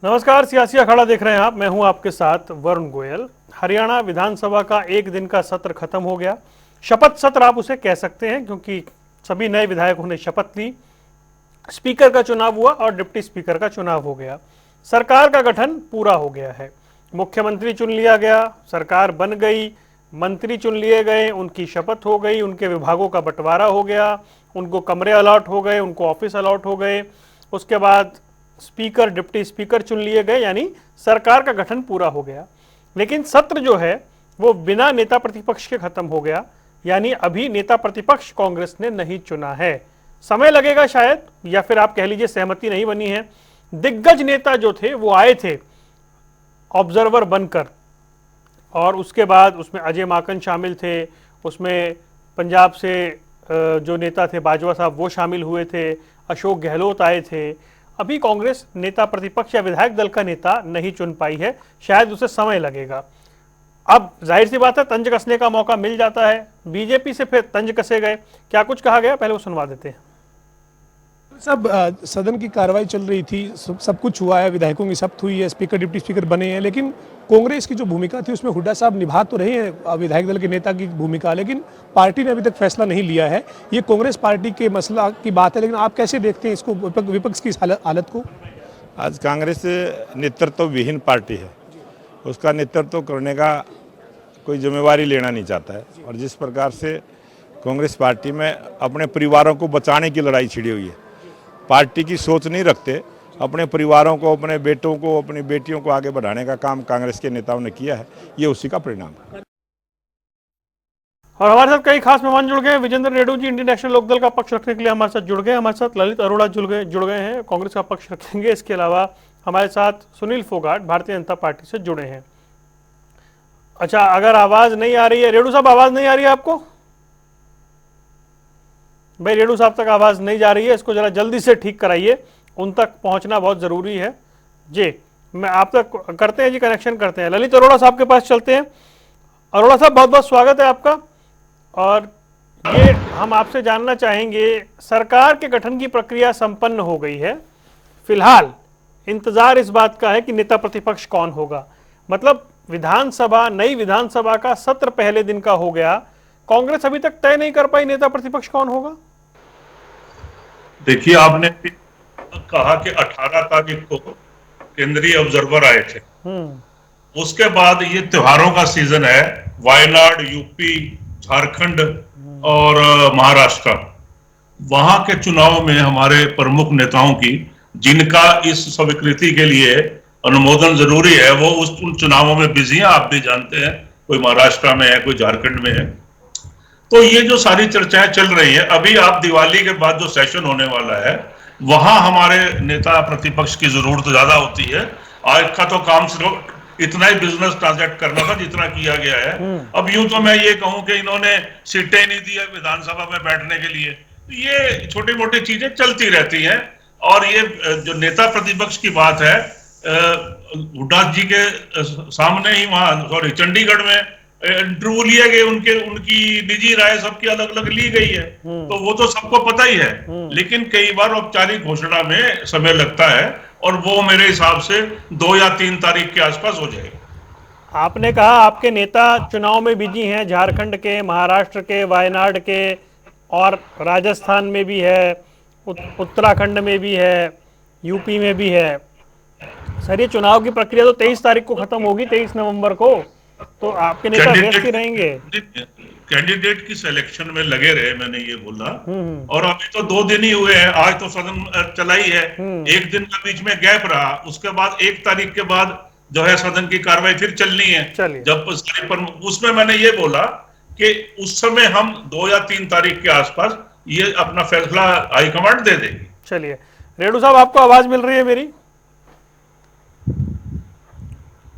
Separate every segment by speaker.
Speaker 1: नमस्कार, सियासी अखाड़ा देख रहे हैं आप। मैं हूं आपके साथ वरुण गोयल। हरियाणा विधानसभा का एक दिन का सत्र खत्म हो गया। शपथ सत्र आप उसे कह सकते हैं, क्योंकि सभी नए विधायकों ने शपथ ली। स्पीकर का चुनाव हुआ और डिप्टी स्पीकर का चुनाव हो गया। सरकार का गठन पूरा हो गया है। मुख्यमंत्री चुन लिया गया, सरकार बन गई, मंत्री चुन लिए गए, उनकी शपथ हो गई, उनके विभागों का बंटवारा हो गया, उनको कमरे अलॉट हो गए, उनको ऑफिस अलॉट हो गए। उसके बाद स्पीकर डिप्टी स्पीकर चुन लिए गए, यानी सरकार का गठन पूरा हो गया। लेकिन सत्र जो है वो बिना नेता प्रतिपक्ष के खत्म हो गया, यानी अभी नेता प्रतिपक्ष कांग्रेस ने नहीं चुना है। समय लगेगा शायद, या फिर आप कह लीजिए सहमति नहीं बनी है। दिग्गज नेता जो थे वो आए थे ऑब्जर्वर बनकर, और उसके बाद उसमें अजय माकन शामिल थे, उसमें पंजाब से जो नेता थे बाजवा साहब वो शामिल हुए थे, अशोक गहलोत आए थे। अभी कांग्रेस नेता प्रतिपक्ष या विधायक दल का नेता नहीं चुन पाई है, शायद उसे समय लगेगा। अब जाहिर सी बात है तंज कसने का मौका मिल जाता है। बीजेपी से फिर तंज कसे गए, क्या कुछ कहा गया, पहले वो सुनवा देते हैं।
Speaker 2: सब सदन की कार्रवाई चल रही थी, सब कुछ हुआ है, विधायकों की शपथ हुई है, स्पीकर डिप्टी स्पीकर बने हैं, लेकिन कांग्रेस की जो भूमिका थी उसमें हुड्डा साहब निभा तो रहे हैं विधायक दल के नेता की भूमिका, लेकिन पार्टी ने अभी तक फैसला नहीं लिया है। ये कांग्रेस पार्टी के मसला की बात है, लेकिन आप कैसे देखते हैं इसको, विपक्ष की हालत को?
Speaker 3: आज कांग्रेस नेतृत्व विहीन पार्टी है, उसका नेतृत्व करने का कोई जिम्मेवारी लेना नहीं चाहता है। और जिस प्रकार से कांग्रेस पार्टी में अपने परिवारों को बचाने की लड़ाई छिड़ी हुई है, पार्टी की सोच नहीं रखते, अपने परिवारों को, अपने बेटों को, अपनी बेटियों को आगे बढ़ाने का काम कांग्रेस के नेताओं ने किया है, ये उसी का परिणाम है।
Speaker 1: और हमारे साथ कई खास मेहमान जुड़ गए। विजेंद्र रेड्डी जी इंडियन नेशनल लोकदल का पक्ष रखने के लिए हमारे साथ जुड़ गए। हमारे साथ ललित अरोड़ा जुड़ गए हैं, कांग्रेस का पक्ष रखेंगे। इसके अलावा हमारे साथ सुनील फोगाट भारतीय जनता पार्टी से जुड़े हैं। अच्छा, अगर आवाज नहीं आ रही है, रेड्डी साहब आवाज नहीं आ रही है आपको? भाई रेड्डी साहब तक आवाज नहीं जा रही है, इसको जरा जल्दी से ठीक कराइए, उन तक पहुंचना बहुत जरूरी है जी। मैं आप तक करते हैं जी, कनेक्शन करते हैं। ललित अरोड़ा साहब के पास चलते हैं। अरोड़ा साहब, बहुत बहुत स्वागत है आपका। और ये हम आपसे जानना चाहेंगे, सरकार के गठन की प्रक्रिया संपन्न हो गई है, फिलहाल इंतजार इस बात का है कि नेता प्रतिपक्ष कौन होगा। मतलब विधानसभा, नई विधानसभा का सत्र पहले दिन का हो गया, कांग्रेस अभी तक तय नहीं कर पाई नेता प्रतिपक्ष कौन होगा।
Speaker 4: देखिए, आपने कहा कि 18 तारीख को केंद्रीय ऑब्जर्वर आए थे। उसके बाद ये त्योहारों का सीजन है, वायनाड, यूपी, झारखंड और महाराष्ट्र, वहां के चुनाव में हमारे प्रमुख नेताओं की, जिनका इस स्वीकृति के लिए अनुमोदन जरूरी है, वो उन चुनावों में बिजी हैं। आप भी जानते हैं, कोई महाराष्ट्र में है, कोई झारखंड में है। तो ये जो सारी चर्चाएं चल रही है, अभी आप दिवाली के बाद जो सेशन होने वाला है, वहां हमारे नेता प्रतिपक्ष की जरूरत ज्यादा होती है। आज का तो काम सिर्फ इतना ही बिजनेस ट्रांजैक्ट करना था जितना किया गया है। अब यूं तो मैं ये कहूं कि इन्होंने सीटें नहीं दी है विधानसभा में बैठने के लिए। ये छोटी मोटी चीजें चलती रहती हैं। और ये जो नेता प्रतिपक्ष की बात है, हुड्डा जी के सामने ही, वहां सॉरी चंडीगढ़ में इंटरव्यू लिए गए, उनकी निजी राय सबकी अलग अलग ली गई है, तो वो तो सबको पता ही है। लेकिन कई बार औपचारिक घोषणा में समय लगता है, और वो मेरे हिसाब से 2 या 3 तारीख के आसपास हो जाएगा।
Speaker 1: आपने कहा आपके नेता चुनाव में बिजी हैं, झारखंड के, महाराष्ट्र के, वायनाड के, और राजस्थान में भी है, उत्तराखंड में भी है, यूपी में भी है। सर, ये चुनाव की प्रक्रिया तो 23 तारीख को खत्म होगी, 23 नवंबर को, तो आपके नेता व्यस्त ही रहेंगे।
Speaker 4: कैंडिडेट की सिलेक्शन में लगे रहे, मैंने ये बोला। और अभी तो 2 दिन ही हुए हैं, आज तो सदन चला ही है, एक दिन का बीच में गैप रहा, उसके बाद 1 तारीख के बाद जो है सदन की कार्रवाई फिर चलनी है। जब उसमें मैंने ये बोला कि उस समय हम 2 या 3 तारीख के आसपास ये अपना फैसला हाईकमांड दे देगी।
Speaker 1: चलिए, रेड्डी साहब आपको आवाज मिल रही है मेरी?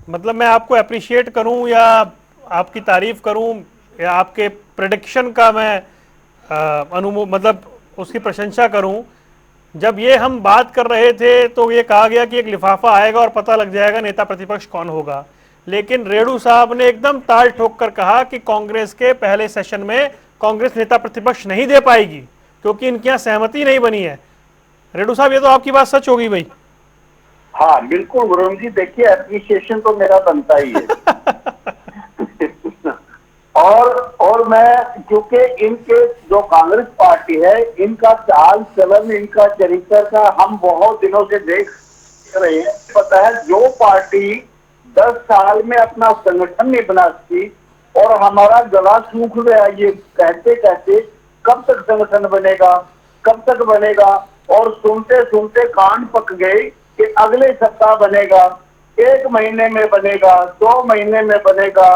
Speaker 1: मतलब मैं आपको अप्रिशिएट करूं या आपकी तारीफ करूं या आपके प्रेडिक्शन का मैं मतलब उसकी प्रशंसा करूं। जब ये हम बात कर रहे थे तो ये कहा गया कि एक लिफाफा आएगा और पता लग जाएगा नेता प्रतिपक्ष कौन होगा, लेकिन रेड्डी साहब ने एकदम ताल ठोक कर कहा कि कांग्रेस के पहले सेशन में कांग्रेस नेता प्रतिपक्ष नहीं दे पाएगी क्योंकि इनके यहाँ सहमति नहीं बनी है। रेड्डी साहब, ये तो आपकी बात सच होगी भाई?
Speaker 5: हाँ बिल्कुल वरुण जी, देखिए एप्रिसिएशन तो मेरा बनता ही है। और मैं, क्योंकि इनके जो कांग्रेस पार्टी है, इनका चाल चलन, इनका चरित्र का हम बहुत दिनों से देख रहे हैं। पता है, जो पार्टी 10 साल में अपना संगठन नहीं बना सकी और हमारा गला सूख गया ये कहते कहते, कब तक संगठन बनेगा, कब तक बनेगा, और सुनते सुनते कान पक गए कि अगले सप्ताह बनेगा, 1 महीने में बनेगा, 2 महीने में बनेगा।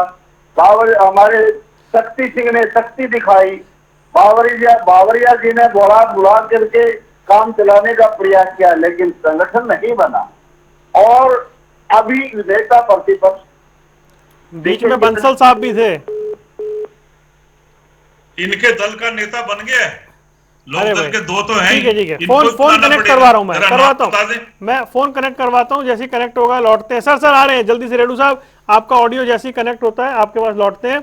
Speaker 5: हमारे शक्ति सिंह ने शक्ति दिखाई, बावरिया जी ने बुला करके काम चलाने का प्रयास किया, लेकिन संगठन नहीं बना। और अभी नेता प्रतिपक्ष,
Speaker 1: बीच में बंसल साहब भी थे,
Speaker 4: इनके दल का नेता बन गया है। लोक
Speaker 1: अरे
Speaker 4: दल
Speaker 1: भाई,
Speaker 4: के 2 तो हैं।
Speaker 1: ठीक है ठीक है,
Speaker 4: इनको
Speaker 1: फोन
Speaker 4: बुलाना
Speaker 1: कनेक्ट
Speaker 4: पड़ेगा।
Speaker 1: करवा रहा हूँ, मैं
Speaker 4: जरा
Speaker 1: करवाता
Speaker 4: नाम बता दें।
Speaker 1: हूँ, मैं फोन कनेक्ट करवाता हूँ। जैसे कनेक्ट होगा लौटते हैं। सर आ रहे हैं जल्दी से। रेडू साहब, आपका ऑडियो जैसे ही कनेक्ट होता है आपके पास लौटते हैं।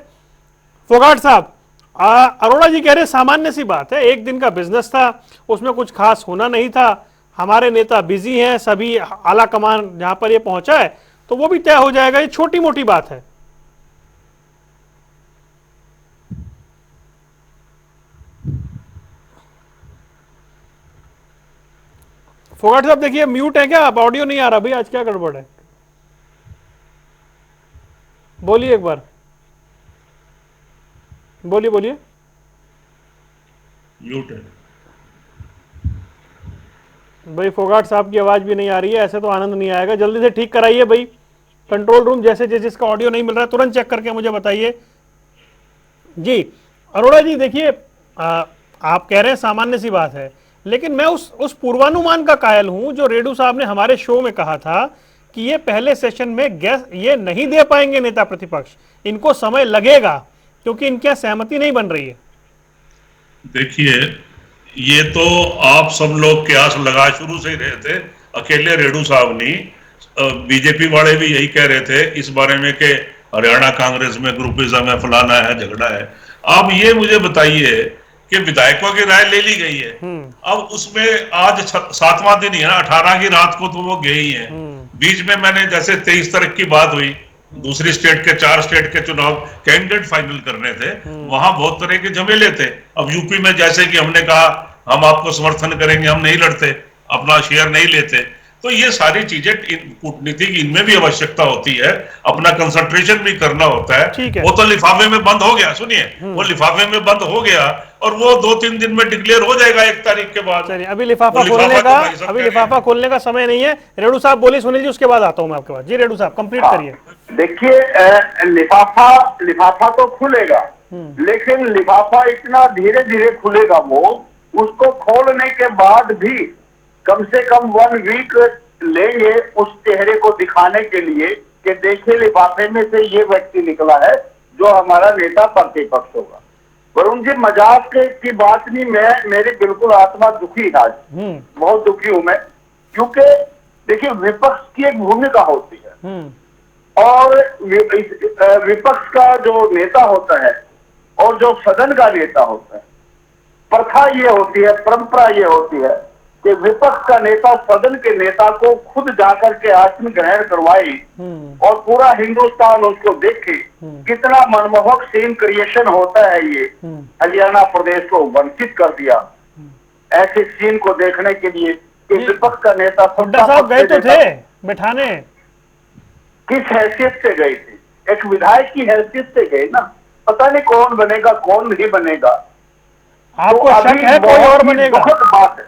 Speaker 1: फोगाट साहब, अरोड़ा जी कह रहे सामान्य सी बात है, 1 दिन का बिजनेस था, उसमें कुछ खास होना नहीं था, हमारे नेता बिजी हैं, सभी आला कमान जहां पर ये पहुंचा है तो वो भी तय हो जाएगा, ये छोटी मोटी बात है। फोगाट साहब देखिए म्यूट है क्या आप? ऑडियो नहीं आ रहा भाई, आज क्या गड़बड़ है? बोलिए एक बार, बोलिए बोलिए।
Speaker 4: म्यूट है
Speaker 1: भाई फोगाट साहब की आवाज भी नहीं आ रही है, ऐसे तो आनंद नहीं आएगा। जल्दी से ठीक कराइए भाई, कंट्रोल रूम जैसे जिसका ऑडियो नहीं मिल रहा है तुरंत चेक करके मुझे बताइए। जी अरोड़ा जी देखिए, आप कह रहे हैं सामान्य सी बात है, लेकिन मैं उस पूर्वानुमान का कायल हूं जो रेडू साहब ने हमारे शो में कहा था कि ये पहले सेशन में गैस ये नहीं दे पाएंगे नेता प्रतिपक्ष, इनको समय लगेगा क्योंकि इनके यहाँ सहमति नहीं बन रही है।
Speaker 4: देखिए, ये तो आप सब लोग कयास लगा शुरू से ही रहे थे, अकेले रेडू साहब नहीं, बीजेपी वाले भी यही कह रहे थे इस बारे में कि हरियाणा कांग्रेस में ग्रुपिज्म है, फलाना है, झगड़ा है। अब ये मुझे बताइए कि विधायकों की राय ले ली गई है, अब उसमें आज 7वां दिन ही है ना, 18 की रात को तो वो गए ही हैं। बीच में मैंने जैसे 23 तारीख की बात हुई, दूसरी स्टेट के 4 स्टेट के चुनाव कैंडिडेट फाइनल करने थे, वहां बहुत तरह के झमेले थे। अब यूपी में जैसे कि हमने कहा हम आपको समर्थन करेंगे, हम नहीं लड़ते, अपना शेयर नहीं लेते, तो ये सारी चीजें कूटनीति की इनमें भी आवश्यकता होती है, अपना कंसंट्रेशन भी करना होता है। वो तो लिफाफे में बंद हो गया, सुनिए, वो लिफाफे में बंद हो गया और वो 2-3 दिन में डिक्लेयर हो जाएगा 1 तारीख के बाद।
Speaker 1: चलिए अभी लिफाफा खोलने का समय नहीं है। रेडू साहब बोली सुनील जी, उसके बाद आता हूं मैं आपके पास। जी रेडू साहब कंप्लीट करिए।
Speaker 5: देखिए, लिफाफा तो खुलेगा, लेकिन लिफाफा इतना धीरे धीरे खुलेगा, वो उसको खोलने के बाद भी कम से कम 1 वीक लेंगे उस चेहरे को दिखाने के लिए कि देखिए लिफाफे में से ये व्यक्ति निकला है जो हमारा नेता प्रतिपक्ष होगा। वरुण जी, मजाक की बात नहीं, मेरी बिल्कुल आत्मा दुखी है आज, बहुत दुखी हूं मैं, क्योंकि देखिए विपक्ष की एक भूमिका होती है और विपक्ष का जो नेता होता है और जो सदन का नेता होता है, प्रथा ये होती है, परंपरा ये होती है कि विपक्ष का नेता सदन के नेता को खुद जाकर के आसन ग्रहण करवाए और पूरा हिंदुस्तान उसको देखे। कितना मनमोहक सीन क्रिएशन होता है ये। हरियाणा प्रदेश को वंचित कर दिया ऐसे सीन को देखने के लिए कि विपक्ष का नेता
Speaker 1: साहब गए तो थे बैठाने,
Speaker 5: किस हैसियत से गए थे? एक विधायक की हैसियत से गए ना, पता नहीं कौन बनेगा कौन नहीं बनेगा,
Speaker 1: आपको शक है कोई और बनेगा?
Speaker 5: बात है।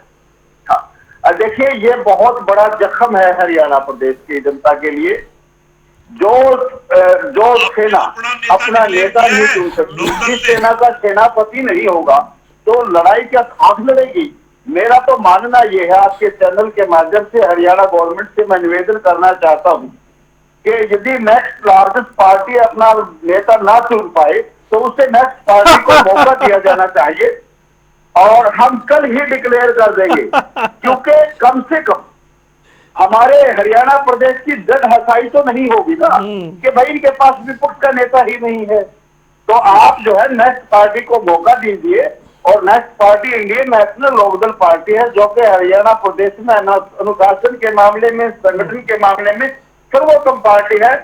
Speaker 5: देखिए, ये बहुत बड़ा जख्म है हरियाणा प्रदेश की जनता के लिए। जो सेना अपना नेता नहीं चुन सकती, जिस सेना का सेनापति नहीं होगा, तो लड़ाई क्या खास लड़ेगी? मेरा तो मानना यह है, आपके चैनल के माध्यम से हरियाणा गवर्नमेंट से मैं निवेदन करना चाहता हूं कि यदि नेक्स्ट लार्जेस्ट पार्टी अपना नेता ना चुन पाए तो उसे नेक्स्ट पार्टी को मौका दिया जाना चाहिए और हम कल ही डिक्लेयर कर देंगे, क्योंकि कम से कम हमारे हरियाणा प्रदेश की जग हसाई तो नहीं होगी ना कि भाई इनके पास विपक्ष का नेता ही नहीं है। तो आप जो है नेक्स्ट पार्टी को मौका दीजिए और next party Indian National Lokdal party है, जो कि हरियाणा प्रदेश में अनुशासन के मामले में, संगठन के मामले में सर्वोत्तम पार्टी है।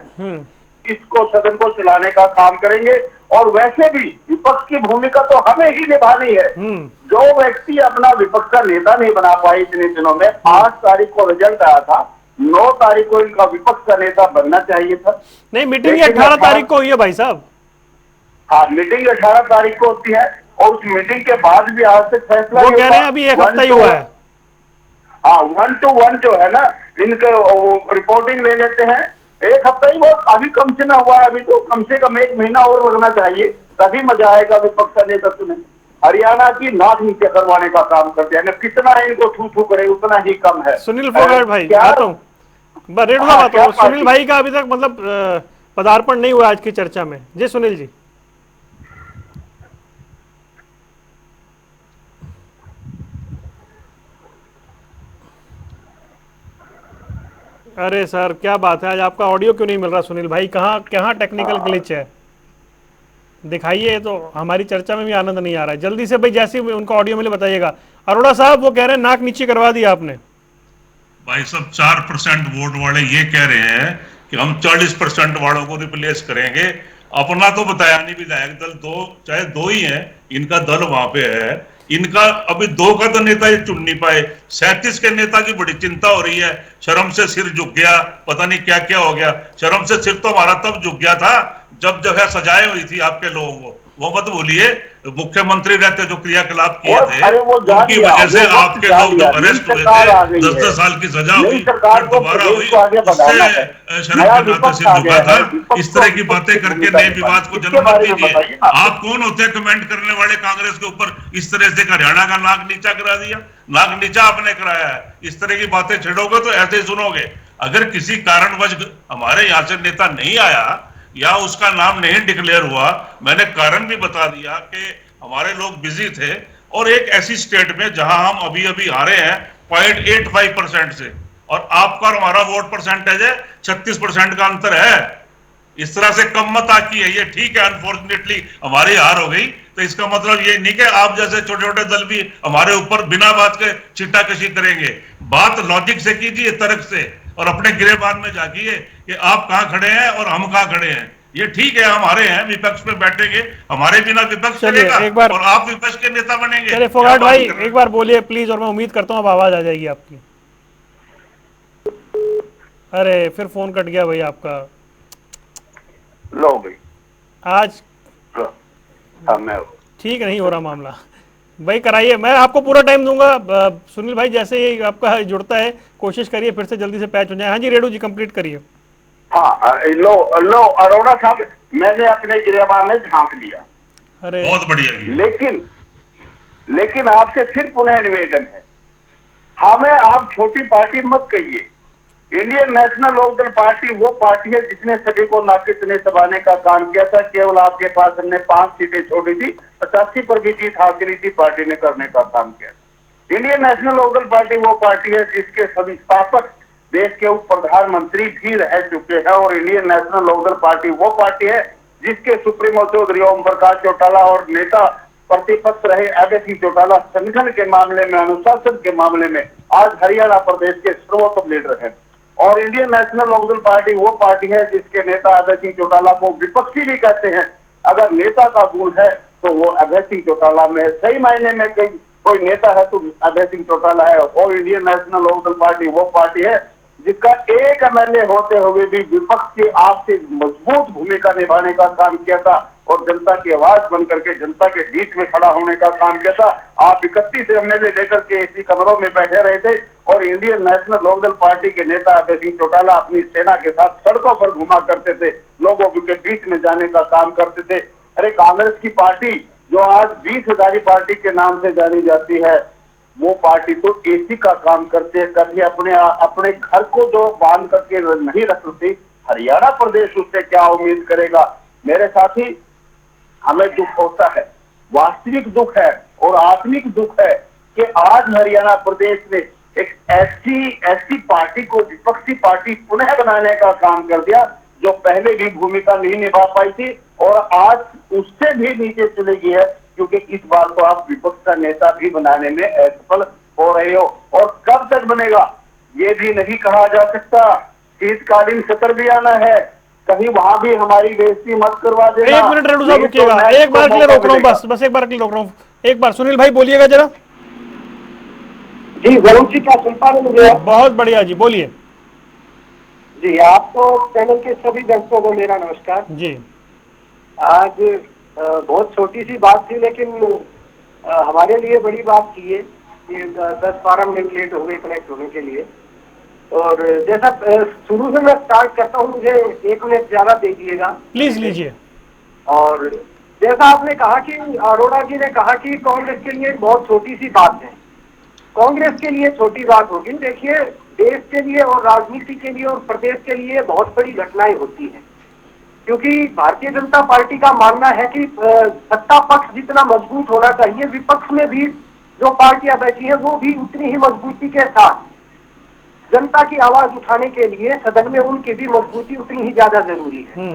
Speaker 5: इसको सदन को चलाने का काम करेंगे। और वैसे भी विपक्ष की भूमिका तो हमें ही निभानी है। जो व्यक्ति अपना विपक्ष का नेता नहीं बना पाए इतने दिनों में, 5 तारीख को रिजल्ट आया था, 9 तारीख को इनका विपक्ष का नेता बनना चाहिए था।
Speaker 1: नहीं, मीटिंग 18 तारीख को हुई है भाई साहब।
Speaker 5: हाँ, मीटिंग 18 तारीख को होती है और उस मीटिंग के बाद भी आज तक फैसला
Speaker 1: वो कह रहे हैं अभी 1 हफ्ता ही हुआ है।
Speaker 5: हाँ, 1 to 1 जो है ना, इनके रिपोर्टिंग ले लेते हैं। 1 हफ्ता ही वो अभी कम से ना हुआ है, अभी तो कम से कम 1 महीना और लगना चाहिए, तभी मजा आएगा विपक्ष का नेतृत्व में। हरियाणा की नाक नीचे करवाने का काम करते हैं, कितना इनको थू थू करे उतना ही कम है।
Speaker 1: सुनील फोगाट भाई, बात हूँ रेणुका, बात हूँ सुनील भाई का अभी तक मतलब पदार्पण नहीं हुआ आज की चर्चा में। जी सुनील जी। अरे सर क्या बात है, आज आपका ऑडियो क्यों नहीं मिल रहा सुनील भाई? कहाँ टेक्निकल ग्लिच है, दिखाइए। तो हमारी चर्चा में भी आनंद नहीं आ रहा है। जल्दी से भाई, जैसे ही उनका ऑडियो मिले बताइएगा। अरोड़ा साहब वो कह रहे हैं नाक नीचे करवा दिया आपने।
Speaker 4: भाई साहब 4% वोट वाले ये कह रहे हैं कि हम 40% वालों को रिप्लेस करेंगे। अपना तो बताया नहीं, विधायक दल चाहे दो ही है, इनका दल वहां पे है। इनका अभी 2 का तो नेता ये चुन नहीं पाए, 37 के नेता की बड़ी चिंता हो रही है। शर्म से सिर झुक गया, पता नहीं क्या क्या हो गया। शर्म से सिर तो हमारा तब झुक गया था जब जगह सजाए हुई थी आपके लोगों को। वो मत भूलिए, मुख्यमंत्री रहते जो क्रियाकलाप किए थे उनकी वजह से आपके लोग जो अरेस्ट हुए थे, 10-10 साल की सजा हुई, फिर दोबारा हुई, उससे शर्म के नाते सिर झुका था। इस तरह की बातें करके नए विवाद को जन्म मत दीजिए। आप कौन होते हैं कमेंट करने वाले कांग्रेस के ऊपर? इस तरह से हरियाणा का नाक नीचा करा दिया, नाक नीचा आपने कराया है। इस तरह की बातें छेड़ोगे तो ऐसे ही सुनोगे। अगर किसी कारणवश हमारे यहाँ से नेता नहीं आया या उसका नाम नहीं डिक्लेयर हुआ, मैंने कारण भी बता दिया कि हमारे लोग बिजी थे और एक ऐसी स्टेट में जहां हम अभी अभी हारे हैं 0.85% से, और आपका और हमारा वोट परसेंटेज है 36% का अंतर है। इस तरह से कम मत आकी है ये, ठीक है। अनफॉर्चुनेटली हमारी हार हो गई, तो इसका मतलब ये नहीं कि आप जैसे छोटे छोटे दल भी हमारे ऊपर बिना बात के चिट्टाकशी करेंगे। बात लॉजिक से कीजिए, तर्क से, और अपने गिरेबान में जागिए कि आप कहां खड़े हैं और हम कहां खड़े हैं। ये ठीक है, हमारे हैं, विपक्ष में बैठेंगे, हमारे बिना विपक्ष चलेगा
Speaker 1: एक बार,
Speaker 4: और आप विपक्ष के नेता बनेंगे।
Speaker 1: चलिए फोगाट भाई एक बार बोलिए प्लीज, और मैं उम्मीद करता हूँ अब आवाज आ जाएगी आपकी। अरे फिर फोन कट गया भाई आपका।
Speaker 5: लो भाई
Speaker 1: आज ठीक नहीं हो रहा मामला भाई, कराइए। मैं आपको पूरा टाइम दूंगा सुनील भाई, जैसे ही आपका जुड़ता है कोशिश करिए फिर से जल्दी से पैच हो जाए। हाँ जी रेणु जी कंप्लीट करिए।
Speaker 5: हाँ, लो अरोड़ा साहब, मैंने अपने गिरेबान में झांक लिया।
Speaker 4: अरे बहुत बढ़िया।
Speaker 5: लेकिन आपसे फिर पुनः निवेदन है, हमें आप छोटी पार्टी मत कहिए। इंडियन नेशनल लोकदल पार्टी वो पार्टी है जिसने सभी को नाके तले दबाने का काम किया था। केवल आपके पास हमने 5 सीटें छोड़ी थी, 85 पर भी जीत हासिल थी, पार्टी ने करने का काम किया। इंडियन नेशनल लोकदल पार्टी वो पार्टी है जिसके सभी स्थापक देश के उप प्रधानमंत्री भी रह चुके हैं, और इंडियन नेशनल लोकदल पार्टी वो पार्टी है जिसके सुप्रीमो चौधरी ओम प्रकाश चौटाला और नेता प्रतिपक्ष रहे अभय सिंह चौटाला संगठन के मामले में, अनुशासन के मामले में आज हरियाणा प्रदेश के सर्वोत्तम लीडर हैं। और इंडियन नेशनल लोकदल पार्टी वो पार्टी है जिसके नेता अभय सिंह चौटाला को विपक्षी भी कहते हैं। अगर नेता का गुण है तो वो अभय सिंह चौटाला में है। सही मायने में कोई नेता है तो अभय सिंह चौटाला है। और इंडियन नेशनल लोकदल पार्टी वो पार्टी है जिसका एक एमएलए होते हुए भी विपक्ष की आपसे मजबूत भूमिका निभाने का काम किया था और जनता की आवाज बन करके जनता के बीच में खड़ा होने का काम किया था। आप 31 एमएलए लेकर के इसी कमरों में बैठे रहे थे और इंडियन नेशनल लोकदल पार्टी के नेता अभय सिंह चौटाला अपनी सेना के साथ सड़कों पर घुमा करते थे, लोगों के बीच में जाने का काम करते थे। अरे कांग्रेस की पार्टी जो आज 20,000 पार्टी के नाम से जानी जाती है, वो पार्टी तो एसी का काम करते हैं। कभी अपने घर को जो बांध करके नहीं रख सकती, हरियाणा प्रदेश उससे क्या उम्मीद करेगा? मेरे साथी, हमें दुख होता है, वास्तविक दुख है और आत्मिक दुख है कि आज हरियाणा प्रदेश ने एक ऐसी पार्टी को विपक्षी पार्टी पुनः बनाने का काम कर दिया जो पहले भी भूमिका नहीं निभा पाई थी और आज उससे भी नीचे चली गई है। क्योंकि इस बार तो आप विपक्ष का नेता भी बनाने में असफल हो रहे हो। और कब तक बनेगा ये भी नहीं कहा जा सकता। शीतकालीन सत्र भी आना है, कहीं वहां भी हमारी बेइज्जती मत करवा देना।
Speaker 1: 1 मिनट रेणु साहब
Speaker 5: नहीं तो
Speaker 1: रुकिएगा,
Speaker 5: मैच
Speaker 1: एक
Speaker 5: को
Speaker 1: बार के लिए
Speaker 5: मौका
Speaker 1: रोक रहा हूँ,
Speaker 5: मिलेगा।
Speaker 1: बस एक बार के लिए रोक रहा हूँ। एक बार सुनील भाई बोलिएगा जरा।
Speaker 6: जी वरुण जी, क्या सुन पा रहे हैं मुझे?
Speaker 1: बहुत बढ़िया जी, बोलिए।
Speaker 6: जी, आपको चैनल के सभी दर्शकों को मेरा नमस्कार।
Speaker 1: जी
Speaker 6: आज बहुत छोटी सी बात थी, लेकिन हमारे लिए बड़ी बात थी ये कि 10-12 मिनट लेट हो गए कनेक्ट होने के लिए। और जैसा शुरू से मैं स्टार्ट करता हूँ, मुझे 1 मिनट ज्यादा दे दीजिएगा
Speaker 1: प्लीज लीजिए।
Speaker 6: और जैसा आपने कहा कि अरोड़ा जी ने कहा कि कांग्रेस के लिए बहुत छोटी सी बात है। कांग्रेस के लिए छोटी बात होगी, देखिए देश के लिए और राजनीति के लिए और प्रदेश के लिए बहुत बड़ी घटनाएं होती हैं, क्योंकि भारतीय जनता पार्टी का मानना है कि सत्ता पक्ष जितना मजबूत होना चाहिए, विपक्ष में भी जो पार्टियां बैठी हैं वो भी उतनी ही मजबूती के साथ जनता की आवाज उठाने के लिए सदन में उनकी भी मजबूती उतनी ही ज्यादा जरूरी है।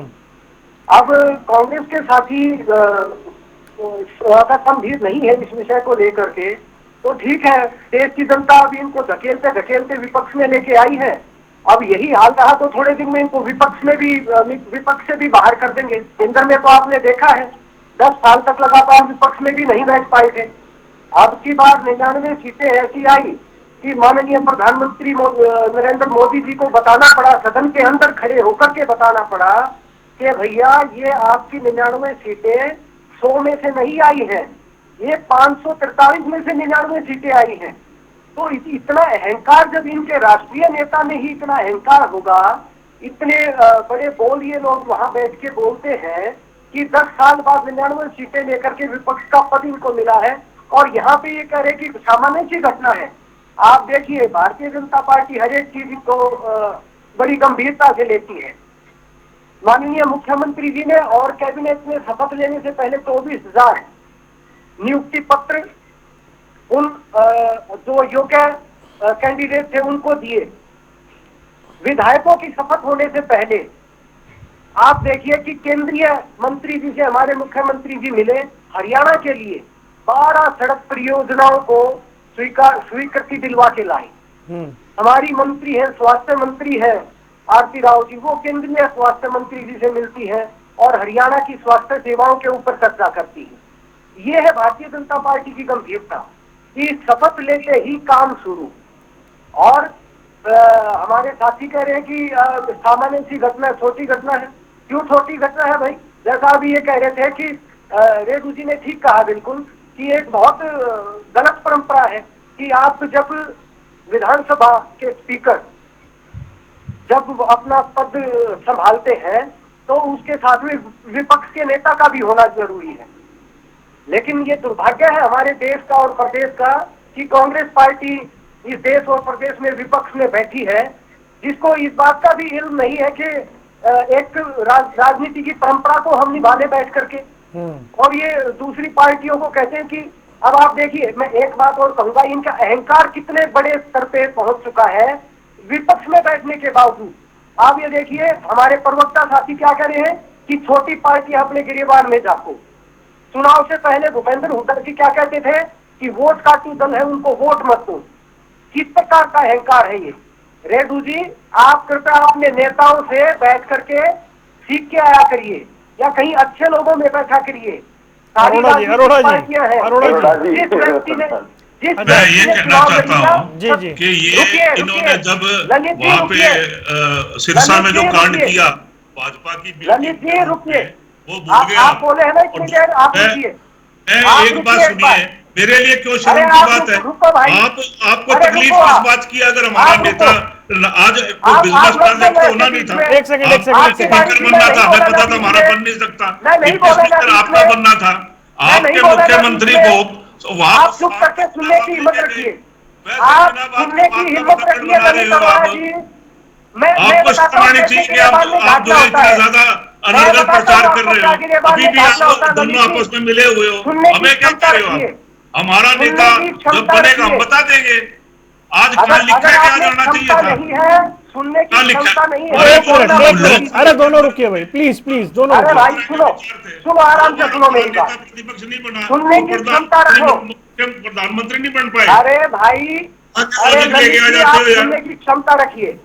Speaker 6: अब कांग्रेस के साथी का गंभीर नहीं है इस विषय को लेकर के, तो ठीक है, देश की जनता अभी इनको धकेलते धकेलते विपक्ष में लेके आई है। अब यही हाल रहा तो थोड़े दिन में इनको विपक्ष से भी बाहर कर देंगे। केंद्र में तो आपने देखा है 10 साल तक लगातार विपक्ष में भी नहीं बैठ पाए थे। अब की बार 99 सीटें ऐसी आई कि माननीय प्रधानमंत्री नरेंद्र मोदी जी को बताना पड़ा, सदन के अंदर खड़े होकर के बताना पड़ा कि भैया ये आपकी 99 सीटें 100 में से नहीं आई है, ये 543 में से 99 सीटें आई हैं। तो इतना अहंकार जब इनके राष्ट्रीय नेता में ही इतना अहंकार होगा, इतने बड़े बोल ये लोग वहां बैठ के बोलते हैं कि 10 साल बाद 99 सीटें लेकर के विपक्ष का पद इनको मिला है, और यहाँ पे ये कह रहे कि सामान्य सी घटना है। आप देखिए भारतीय जनता पार्टी हर एक चीज को बड़ी गंभीरता से लेती है। माननीय मुख्यमंत्री जी ने और कैबिनेट में शपथ लेने से पहले 24,000 नियुक्ति पत्र उन जो योग्य कैंडिडेट थे उनको दिए। विधायकों की शपथ होने से पहले आप देखिए कि केंद्रीय मंत्री जी से हमारे मुख्यमंत्री जी मिले, हरियाणा के लिए 12 सड़क परियोजनाओं को स्वीकृति दिलवा के लाई। हमारी मंत्री है, स्वास्थ्य मंत्री है आरती राव जी, वो केंद्रीय स्वास्थ्य मंत्री जी से मिलती है और हरियाणा की स्वास्थ्य सेवाओं के ऊपर चर्चा करती है। ये है भारतीय जनता पार्टी की गंभीरता कि शपथ लेते ही काम शुरू। और हमारे साथी कह रहे हैं कि सामान्य सी घटना, छोटी घटना है। क्यों छोटी घटना है भाई? जैसा अभी ये कह रहे थे कि रेणु जी ने ठीक कहा बिल्कुल कि एक बहुत गलत परंपरा है कि आप जब विधानसभा के स्पीकर जब अपना पद संभालते हैं तो उसके साथ में विपक्ष के नेता का भी होना जरूरी है। लेकिन ये दुर्भाग्य है हमारे देश का और प्रदेश का कि कांग्रेस पार्टी इस देश और प्रदेश में विपक्ष में बैठी है, जिसको इस बात का भी इल्म नहीं है कि एक राजनीति की परंपरा को हम निभाने बैठ करके, और ये दूसरी पार्टियों को कहते हैं कि अब आप देखिए, मैं एक बात और कहूंगा, इनका अहंकार कितने बड़े स्तर पे पहुंच चुका है विपक्ष में बैठने के बावजूद। आप ये देखिए हमारे प्रवक्ता साथी क्या कह रहे हैं कि छोटी पार्टी अपने गिरेबान में झांको। चुनाव से पहले भूपेंद्र हुड्डा जी क्या कहते थे कि वोट काटू दल है उनको वोट मत दो। किस प्रकार का अहंकार है ये? रेणु जी, आप कृपया अपने नेताओं से बैठ करके सीख के आया करिए या कहीं अच्छे लोगों में बैठा करिए। सारी पार्टियां हैं, जिस व्यक्ति ने
Speaker 4: मैं ये कहना चाहता हूँ कि ये इन्होंने जब वहाँ पे सिरसा में जो कांड किया भाजपा की वो भूल गए
Speaker 6: आप बोले हैं ना इतनी देर, आप रुकिए।
Speaker 4: एक बात सुनिए, मेरे लिए क्यों शर्म की बात है? आपको तकलीफ किस बात की? अगर हमारा नेता आज बिजनेस प्लान होना नहीं था,
Speaker 1: एक सेकंड
Speaker 4: स्पीकर बनना था, हमें पता था हमारा बन नहीं सकता, स्पीकर आपका बनना था, आपके मुख्यमंत्री को
Speaker 6: आप चुप करके सुनने की हिम्मत रखिए, आप सुनने की हिम्मत रखिए ललित अरोड़ा जी।
Speaker 4: आपको शर्म आनी चाहिए कि आप जो इतना ज्यादा अनर्गल प्रचार कर रहे हो, अभी भी आप दोनों आपस में मिले हुए हो, हमें क्या कह रहे हो आप? हमारा नेता जब बनेगा हम बता देंगे। आज क्या लिखा है, क्या जाना चाहिए था?
Speaker 6: सुनने की
Speaker 4: हाँ, लिखा है।
Speaker 6: क्षमता नहीं
Speaker 4: अरे,
Speaker 6: है।
Speaker 1: एक मिनट
Speaker 6: बोलना
Speaker 1: एक
Speaker 6: बंद
Speaker 1: मिनट, अरे दोनों रुकिए भाई, प्लीज प्लीज दोनों
Speaker 6: अरे
Speaker 1: रुकिए।
Speaker 6: भाई सुनो, सुनो आराम से सुनो मेरी बात।
Speaker 4: प्रतिपक्ष नहीं बना,
Speaker 6: सुनने
Speaker 4: वो
Speaker 6: की क्षमता रखो।
Speaker 4: प्रधानमंत्री नहीं बन पाए।
Speaker 6: अरे भाई,
Speaker 4: अच्छा,
Speaker 6: अरे
Speaker 4: लॉजिक लेके
Speaker 6: ललित
Speaker 4: आ
Speaker 6: जी,
Speaker 4: जाते
Speaker 6: आप
Speaker 4: हो यार।
Speaker 6: सुनने की क्षमता रखिए।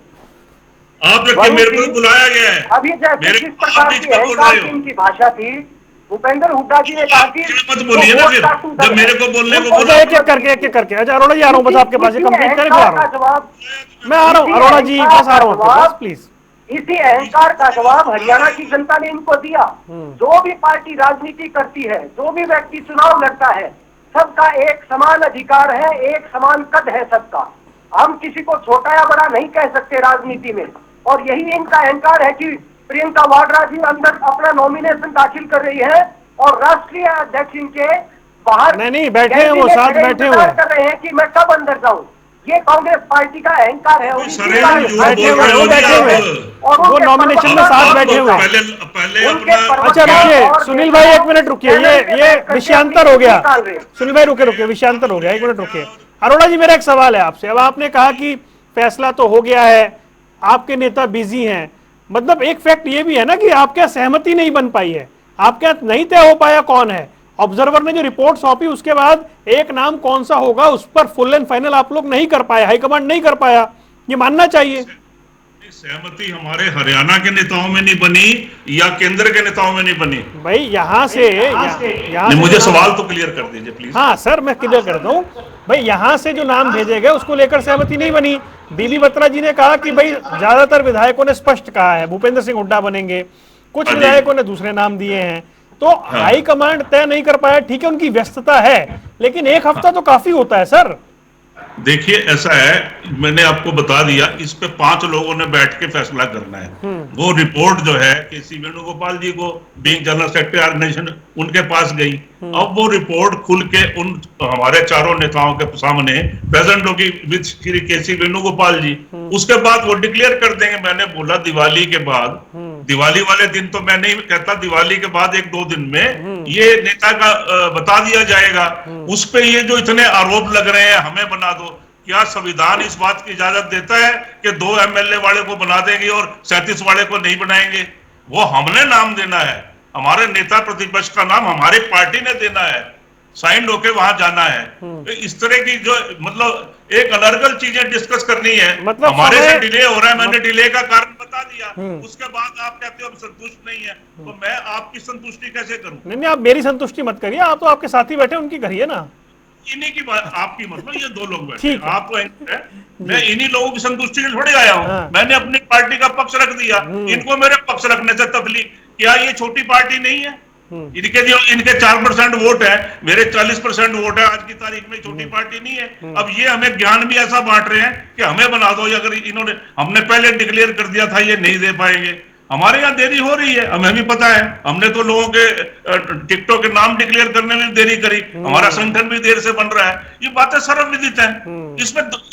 Speaker 4: आप रखिए,
Speaker 6: वरुण
Speaker 4: मेरे को
Speaker 6: जी,
Speaker 4: तो बुलाया गया है।
Speaker 6: अभी जैसे
Speaker 4: मेरे
Speaker 6: जिस
Speaker 4: को आप
Speaker 6: प्रकार
Speaker 4: बीच
Speaker 6: की
Speaker 4: में बोल
Speaker 6: अहंकार
Speaker 4: रहे
Speaker 6: की
Speaker 4: हो।
Speaker 6: इनकी भाषा थी, भूपेंद्र हुड्डा जी ने कहा
Speaker 4: आप
Speaker 6: कि
Speaker 4: बीच में मत
Speaker 6: जो
Speaker 4: बोलिए ना
Speaker 6: वोट
Speaker 4: फिर,
Speaker 6: का टूटा
Speaker 4: जब मेरे को बोलने को
Speaker 6: उनको
Speaker 4: बोला।
Speaker 1: अच्छा, एक एक करके, अच्छा अरोड़ा जी आ रहा हूँ, बस आपके पास, ये
Speaker 6: इसी
Speaker 1: कंप्लीट करें फिर आ
Speaker 6: अहंकार
Speaker 1: रहा
Speaker 6: का
Speaker 1: हूँ।
Speaker 6: जवाब,
Speaker 1: मैं आ रहा हूँ
Speaker 6: इसी
Speaker 1: अरोड़ा जी,
Speaker 6: अहंकार
Speaker 1: बस आ
Speaker 6: का
Speaker 1: रहा हूँ आपके पास,
Speaker 6: जवाब,
Speaker 1: प्लीज।
Speaker 6: इसी अहंकार का जवाब हरियाणा की जनता ने इनको दिया। जो भी पार्टी राजनीति करती है, जो भी व्यक्ति चुनाव लड़ता है, सबका एक समान अधिकार है, एक समान कद है सबका। हम किसी को छोटा या बड़ा नहीं कह सकते राजनीति में। और यही इनका अहंकार है कि प्रियंका वाड्रा जी अंदर अपना नॉमिनेशन दाखिल कर रही है और राष्ट्रीय अध्यक्ष इनके बाहर
Speaker 1: नहीं, बैठे हैं वो,
Speaker 6: कैंटीन में
Speaker 1: साथ
Speaker 6: खड़े
Speaker 1: बैठे
Speaker 6: इंतजार
Speaker 1: हुए।
Speaker 6: कर रहे हैं कि मैं कब अंदर जाऊं। ये कांग्रेस पार्टी का अहंकार है। और इसी
Speaker 4: सरेंद्र
Speaker 6: कारण
Speaker 4: झूठ
Speaker 1: बैठे
Speaker 4: बोल
Speaker 1: हुए,
Speaker 4: रहे
Speaker 1: वो
Speaker 4: हो जी
Speaker 1: बैठे हुए।
Speaker 4: आप।
Speaker 6: और
Speaker 1: वो
Speaker 6: उनके
Speaker 1: नॉमिनेशन में
Speaker 6: प्रवक्ता
Speaker 1: साथ
Speaker 6: और
Speaker 1: बैठे हुए।
Speaker 4: पहले
Speaker 6: उनके
Speaker 4: अपना
Speaker 1: अच्छा
Speaker 6: प्रवक्ता
Speaker 1: रुकिए
Speaker 6: और
Speaker 1: सुनील
Speaker 6: नेताओं
Speaker 1: भाई, एक मिनट रुकिए,
Speaker 6: चैनल पे
Speaker 1: ये
Speaker 6: बैठ करके
Speaker 1: विषयांतर
Speaker 6: अपनी
Speaker 1: हो गया।
Speaker 6: निकाल रहे हैं।
Speaker 1: सुनील भाई रुके, विषयांतर हो गया, एक मिनट रुकिए। अरोड़ा जी, मेरा एक सवाल है आपसे। अब आपने कहा कि फैसला तो हो गया है, आपके नेता बिजी हैं, मतलब एक फैक्ट ये भी है ना कि आपके यहाँ सहमति नहीं बन पाई है, आपके यहाँ नहीं तय हो पाया कौन है। ऑब्जर्वर ने जो रिपोर्ट सौंपी उसके बाद एक नाम कौन सा होगा उस पर फुल एंड फाइनल आप लोग नहीं कर पाए, हाईकमांड नहीं कर पाया, ये मानना चाहिए।
Speaker 4: सहमति हमारे हरियाणा के नेताओं में नहीं बनी या केंद्र के नेताओं में नहीं बनी।
Speaker 1: भाई यहाँ से यहाँ
Speaker 4: नहीं,
Speaker 1: से
Speaker 4: मुझे
Speaker 1: जो नाम-
Speaker 4: सवाल तो क्लियर कर दीजिए प्लीज।
Speaker 1: हाँ सर, मैं क्लियर कर दूं। भाई यहाँ से जो नाम भेजे गए उसको लेकर सहमति नहीं बनी। बीबी बत्रा जी ने कहा कि भाई ज्यादातर विधायकों ने स्पष्ट कहा है भूपेंद्र सिंह हुड्डा बनेंगे, कुछ
Speaker 4: हाँ जी।
Speaker 1: विधायकों ने दूसरे नाम दिए हैं, तो हाईकमांड तय नहीं कर पाया। ठीक है, उनकी व्यस्तता है, लेकिन एक हफ्ता तो काफी होता है सर।
Speaker 4: देखिए ऐसा है, मैंने आपको बता दिया, इस पे 5 लोगों ने बैठ के फैसला करना है। वो रिपोर्ट जो है केसी वेणुगोपाल जी को, बीइंग जनरल सेक्रेटरी ऑर्गेनाइजेशन, उनके पास गई। अब वो रिपोर्ट खुल के उन हमारे चारों नेताओं के सामने प्रेजेंट होगी विद श्री केसी वेणुगोपाल जी। उसके बाद वो डिक्लेयर कर देंगे। मैंने बोला दिवाली के बाद, दिवाली वाले दिन तो मैं नहीं कहता, दिवाली के बाद 1-2 दिन में ये नेता का बता दिया जाएगा। उस पे ये जो इतने आरोप लग रहे हैं हमें बना दो, क्या संविधान इस बात की इजाजत देता है कि 2 एमएलए वाले को बना देंगे और 37 वाले को नहीं बनाएंगे? वो हमने नाम देना है, हमारे नेता प्रतिपक्ष का नाम हमारी पार्टी ने देना है, साइन होके वहां जाना है। तो इस तरह की जो मतलब एक अनर्गल चीजें डिस्कस करनी है,
Speaker 1: मतलब
Speaker 4: हमारे
Speaker 1: समय-
Speaker 4: से डिले हो रहा है, मैंने डिले का कारण बता दिया। उसके बाद आप कहते हो हम संतुष्ट नहीं है, तो मैं आपकी संतुष्टि कैसे करूं?
Speaker 1: नहीं, आप मेरी संतुष्टि मत करिए, आप तो आपके साथी बैठे उनकी करिए ना।
Speaker 4: इन्हीं की बात, आपकी मतलब ये 2 लोग बैठे
Speaker 1: ठीक है।
Speaker 4: आप तो है, मैं इन्हीं लोगों की संतुष्टि के लिए थोड़ी आया हूँ।
Speaker 1: हाँ।
Speaker 4: मैंने अपनी पार्टी का पक्ष रख दिया, इनको मेरे पक्ष रखने से तकलीफ क्या? ये छोटी पार्टी नहीं है? इनके 4% वोट है, मेरे 40% वोट है, आज की तारीख में छोटी पार्टी नहीं है। अब ये हमें ज्ञान भी ऐसा बांट रहे हैं कि हमें बना दो, अगर इन्होंने, हमने पहले डिक्लेयर कर दिया था ये नहीं दे पाएंगे। हमारे यहाँ देरी हो रही है, हमें भी पता है, हमने तो लोगों के टिकटों के नाम डिक्लेयर करने में देरी करी, हमारा संगठन भी देर से बन रहा है, ये बातें सर्वविदित है।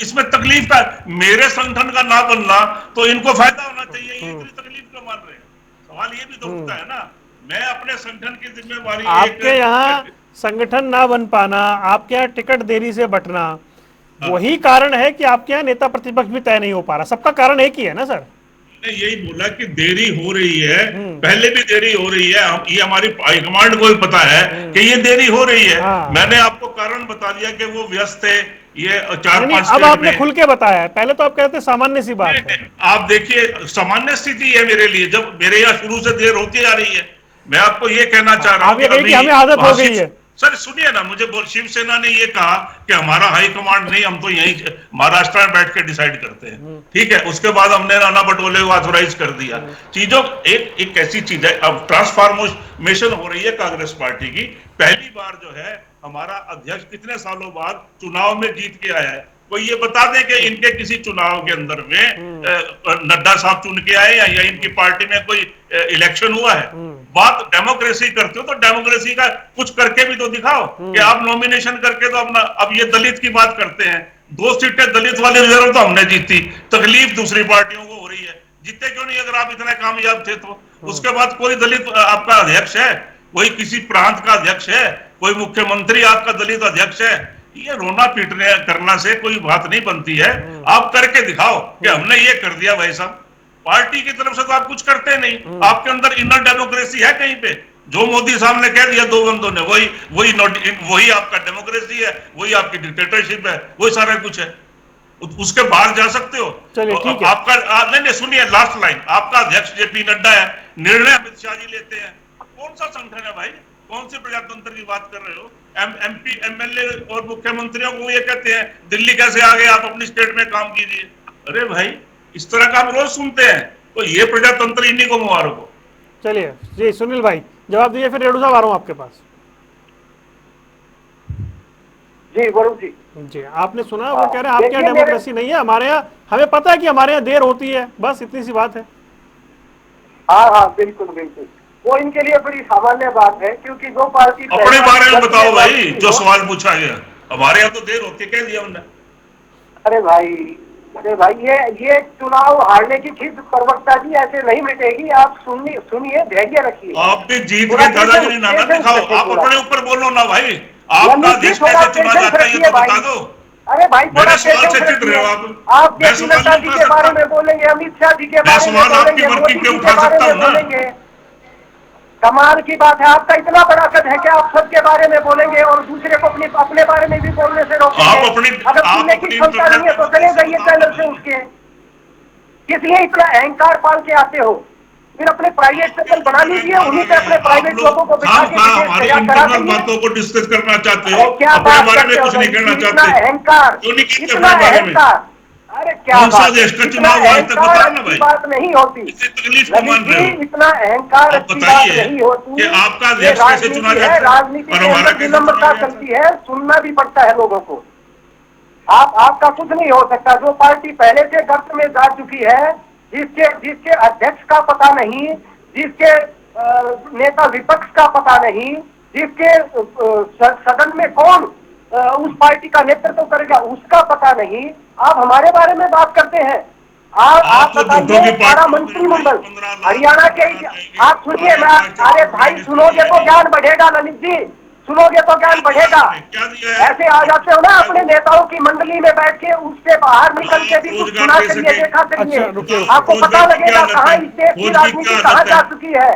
Speaker 4: इसमें तकलीफ का, मेरे संगठन का ना बनना तो इनको फायदा होना चाहिए, ये इतनी तकलीफ क्यों मान रहे हैं? सवाल ये भी तो उठता है ना। मैं अपने संगठन की जिम्मेवारी
Speaker 1: आपके यहाँ संगठन ना बन पाना, आपके यहाँ टिकट देरी से बंटना, वही कारण है कि आपके यहाँ नेता प्रतिपक्ष भी तय नहीं हो पा रहा। सबका कारण एक ही है ना सर?
Speaker 4: यही बोला कि देरी हो रही है, पहले भी देरी हो रही है, ये हमारी हाईकमांड को भी पता है कि ये देरी हो रही है।
Speaker 1: हाँ।
Speaker 4: मैंने आपको कारण बता दिया कि वो व्यस्त थे, ये
Speaker 1: नहीं,
Speaker 4: 4-5
Speaker 1: अब आपने खुल के बताया है, पहले तो आप कहते सामान्य सी बात है।
Speaker 4: आप देखिए, सामान्य स्थिति है मेरे लिए, जब मेरे यहाँ शुरू से देर होती आ रही है। मैं आपको ये कहना चाह रहा
Speaker 1: आप ये कहिए कि हमें आदत हो गई है।
Speaker 4: सर सुनिए ना, मुझे शिवसेना ने ये कहा कि हमारा हाई कमांड नहीं, हम तो यहीं महाराष्ट्र में बैठ के डिसाइड करते हैं। ठीक है, उसके बाद हमने नाना पटोले को ऑथोराइज कर दिया। चीजों एक ऐसी चीज है, अब ट्रांसफॉर्मेशन हो रही है कांग्रेस पार्टी की। पहली बार जो है हमारा अध्यक्ष कितने सालों बाद चुनाव में जीत के आया है। कोई ये बता दें कि इनके किसी चुनाव के अंदर में नड्डा साहब चुन के आए या इनकी पार्टी में कोई इलेक्शन हुआ है? बात डेमोक्रेसी करते हो तो डेमोक्रेसी का कुछ करके भी तो दिखाओ कि आप नॉमिनेशन करके तो अपना, अब ये दलित की बात करते हैं, 2 सीटें दलित वाले रिजर्व तो हमने जीती, तकलीफ दूसरी पार्टियों को हो रही है। जीते क्यों नहीं अगर आप इतने कामयाब थे तो? उसके बाद कोई दलित आपका अध्यक्ष है, कोई किसी प्रांत का अध्यक्ष है, कोई मुख्यमंत्री आपका दलित अध्यक्ष है? ये रोना पीटने करना से कोई बात नहीं बनती है। आप करके दिखाओ कि हमने ये कर दिया भाई साहब। पार्टी की तरफ से तो आप कुछ करते नहीं, आपके अंदर इनर डेमोक्रेसी है कहीं पे? जो मोदी साहब ने कह दिया दो बंदों ने, वही आपका डेमोक्रेसी है, वही आपकी डिक्टेटरशिप है, वही सारा कुछ है। उसके बाहर जा सकते हो?
Speaker 1: चलिए,
Speaker 4: तो
Speaker 1: ठीक है।
Speaker 4: आपका नहीं सुनिए, लास्ट लाइन, आपका अध्यक्ष जेपी नड्डा है, निर्णय अमित शाह जी लेते हैं। कौन सा संगठन है भाई? कौन से प्रजातंत्र की बात कर रहे हो? एमपी एमएलए और मुख्यमंत्रियों को ये कहते हैं दिल्ली कैसे आ गए, आप अपनी स्टेट में काम कीजिए। अरे भाई, इस तरह का हम रोज सुनते हैं। तो ये प्रजातंत्र इन्हीं को मुबारक हो।
Speaker 1: चलिए जी, सुनील भाई जवाब दीजिए, फिर रेणु साहब आ रहा हूं आपके पास।
Speaker 6: जी वरुण जी,
Speaker 1: जी, आपने सुना वो कह रहे हैं आपके यहाँ
Speaker 6: देखिए
Speaker 1: डेमोक्रेसी नहीं है, हमारे यहाँ हमें पता है कि हमारे यहाँ देर होती है, बस इतनी सी बात है।
Speaker 6: हाँ हाँ बिल्कुल बिल्कुल, वो इनके लिए बड़ी सामान्य बात है, क्योंकि जो पार्टी
Speaker 4: अपने बारे में बताओ भाई, जो सवाल पूछा गया। हमारे यहाँ तो देर होती है, कह दिया उन्होंने।
Speaker 6: अरे भाई ये चुनाव हारने की खींच प्रवक्ता जी ऐसे नहीं मिटेगी। आप सुनिए, धैर्य रखिए।
Speaker 4: आप भी जीत के दादागिरी ना दिखाओ, आप अपने ऊपर बोलो ना भाई। आपका देश कैसे चुना जाता है ये तो बता दो।
Speaker 6: अरे भाई थोड़ा
Speaker 4: मेरे सवाल से चित रहे हो
Speaker 6: आप
Speaker 4: मैं
Speaker 6: जेपी
Speaker 4: सवाल
Speaker 6: नड्डा
Speaker 4: नहीं
Speaker 6: जी
Speaker 4: उठा
Speaker 6: के बारे
Speaker 4: सकता।
Speaker 6: में बोलेंगे, अमित शाह जी के
Speaker 4: मैं
Speaker 6: बारे में
Speaker 4: सवाल आपकी
Speaker 6: बोलेंगे,
Speaker 4: वर्किंग
Speaker 6: मोदी
Speaker 4: पे
Speaker 6: जी
Speaker 4: उठा
Speaker 6: के बारे
Speaker 4: सकता
Speaker 6: में
Speaker 4: हूँ ना।
Speaker 6: बोलेंगे। कमाल की बात है, आपका इतना बड़ा कद है कि आप सबके बारे में बोलेंगे और दूसरे को अपने बारे में भी बोलने से रोकेंगे।
Speaker 4: आप अपनी
Speaker 6: अगर सुनने की क्षमता नहीं है तो चले जाइए चैनल से उसके। किस लिए इतना अहंकार पाल के आते हो? फिर अपने प्राइवेट चैनल बना लीजिए, उन्हीं पे अपने प्राइवेट लोगों को बिठा के
Speaker 4: हमारे इंटरनल बातों को डिस्कस करना चाहते हो,
Speaker 6: क्या
Speaker 4: अपने
Speaker 6: बात
Speaker 4: बारे में
Speaker 6: करते हो
Speaker 4: कुछ नहीं कहना
Speaker 6: इतना
Speaker 4: चाहते।
Speaker 6: अहंकार,
Speaker 4: क्यों नहीं कहते
Speaker 6: इतना
Speaker 4: अपने बारे में?
Speaker 6: अहंकार। अरे क्या
Speaker 4: कौन सा
Speaker 6: बात है,
Speaker 4: देश का
Speaker 6: इतना
Speaker 4: चुनाव आज तक
Speaker 6: अहंकार
Speaker 4: बताओ ना
Speaker 6: अच्छी
Speaker 4: भाई।
Speaker 6: बात नहीं होती।
Speaker 4: इसे तकलीफ क्यों मान
Speaker 6: ललित
Speaker 4: रहे
Speaker 6: जी,
Speaker 4: हो?
Speaker 6: इतना अहंकार
Speaker 4: आप
Speaker 6: अच्छी बात
Speaker 4: बताइए
Speaker 6: नहीं होती।
Speaker 4: कि आपका
Speaker 6: ये
Speaker 4: देश कैसे चुना
Speaker 6: राजनीति है,
Speaker 4: जाता है
Speaker 6: राजनीति
Speaker 4: और
Speaker 6: के
Speaker 4: हमारा
Speaker 6: अंदर
Speaker 4: कैसे
Speaker 6: विनम्रता
Speaker 4: चुना जाता
Speaker 6: चलती है, सुनना भी पड़ता है लोगों को। आपका कुछ नहीं हो सकता। जो पार्टी पहले से गर्त में जा चुकी है, जिसके अध्यक्ष का पता नहीं, जिसके नेता विपक्ष का पता नहीं, जिसके सदन में कौन उस पार्टी का नेतृत्व करेगा उसका पता नहीं, आप हमारे बारे में बात करते हैं। आप
Speaker 4: तो झूठों की
Speaker 6: बताइए,
Speaker 4: पार्टी
Speaker 6: सारा
Speaker 4: में
Speaker 6: मंत्रिमंडल
Speaker 4: 15 लाख
Speaker 6: हरियाणा के,
Speaker 4: जाएंगे।
Speaker 6: आप सुनिए, मैं अरे भाई सुनोगे तो ज्ञान बढ़ेगा ललित जी, सुनोगे तो ज्ञान बढ़ेगा।
Speaker 4: क्या दिया है?
Speaker 6: ऐसे आ जाते हो ना अपने नेताओं की मंडली में बैठ के, उससे बाहर निकल के भी कुछ सुना करिए, देखा करिए,
Speaker 1: अच्छा, रुकिए।
Speaker 6: आपको पता लगेगा कहाँ इस देश की राजनीति कहाँ जा चुकी है।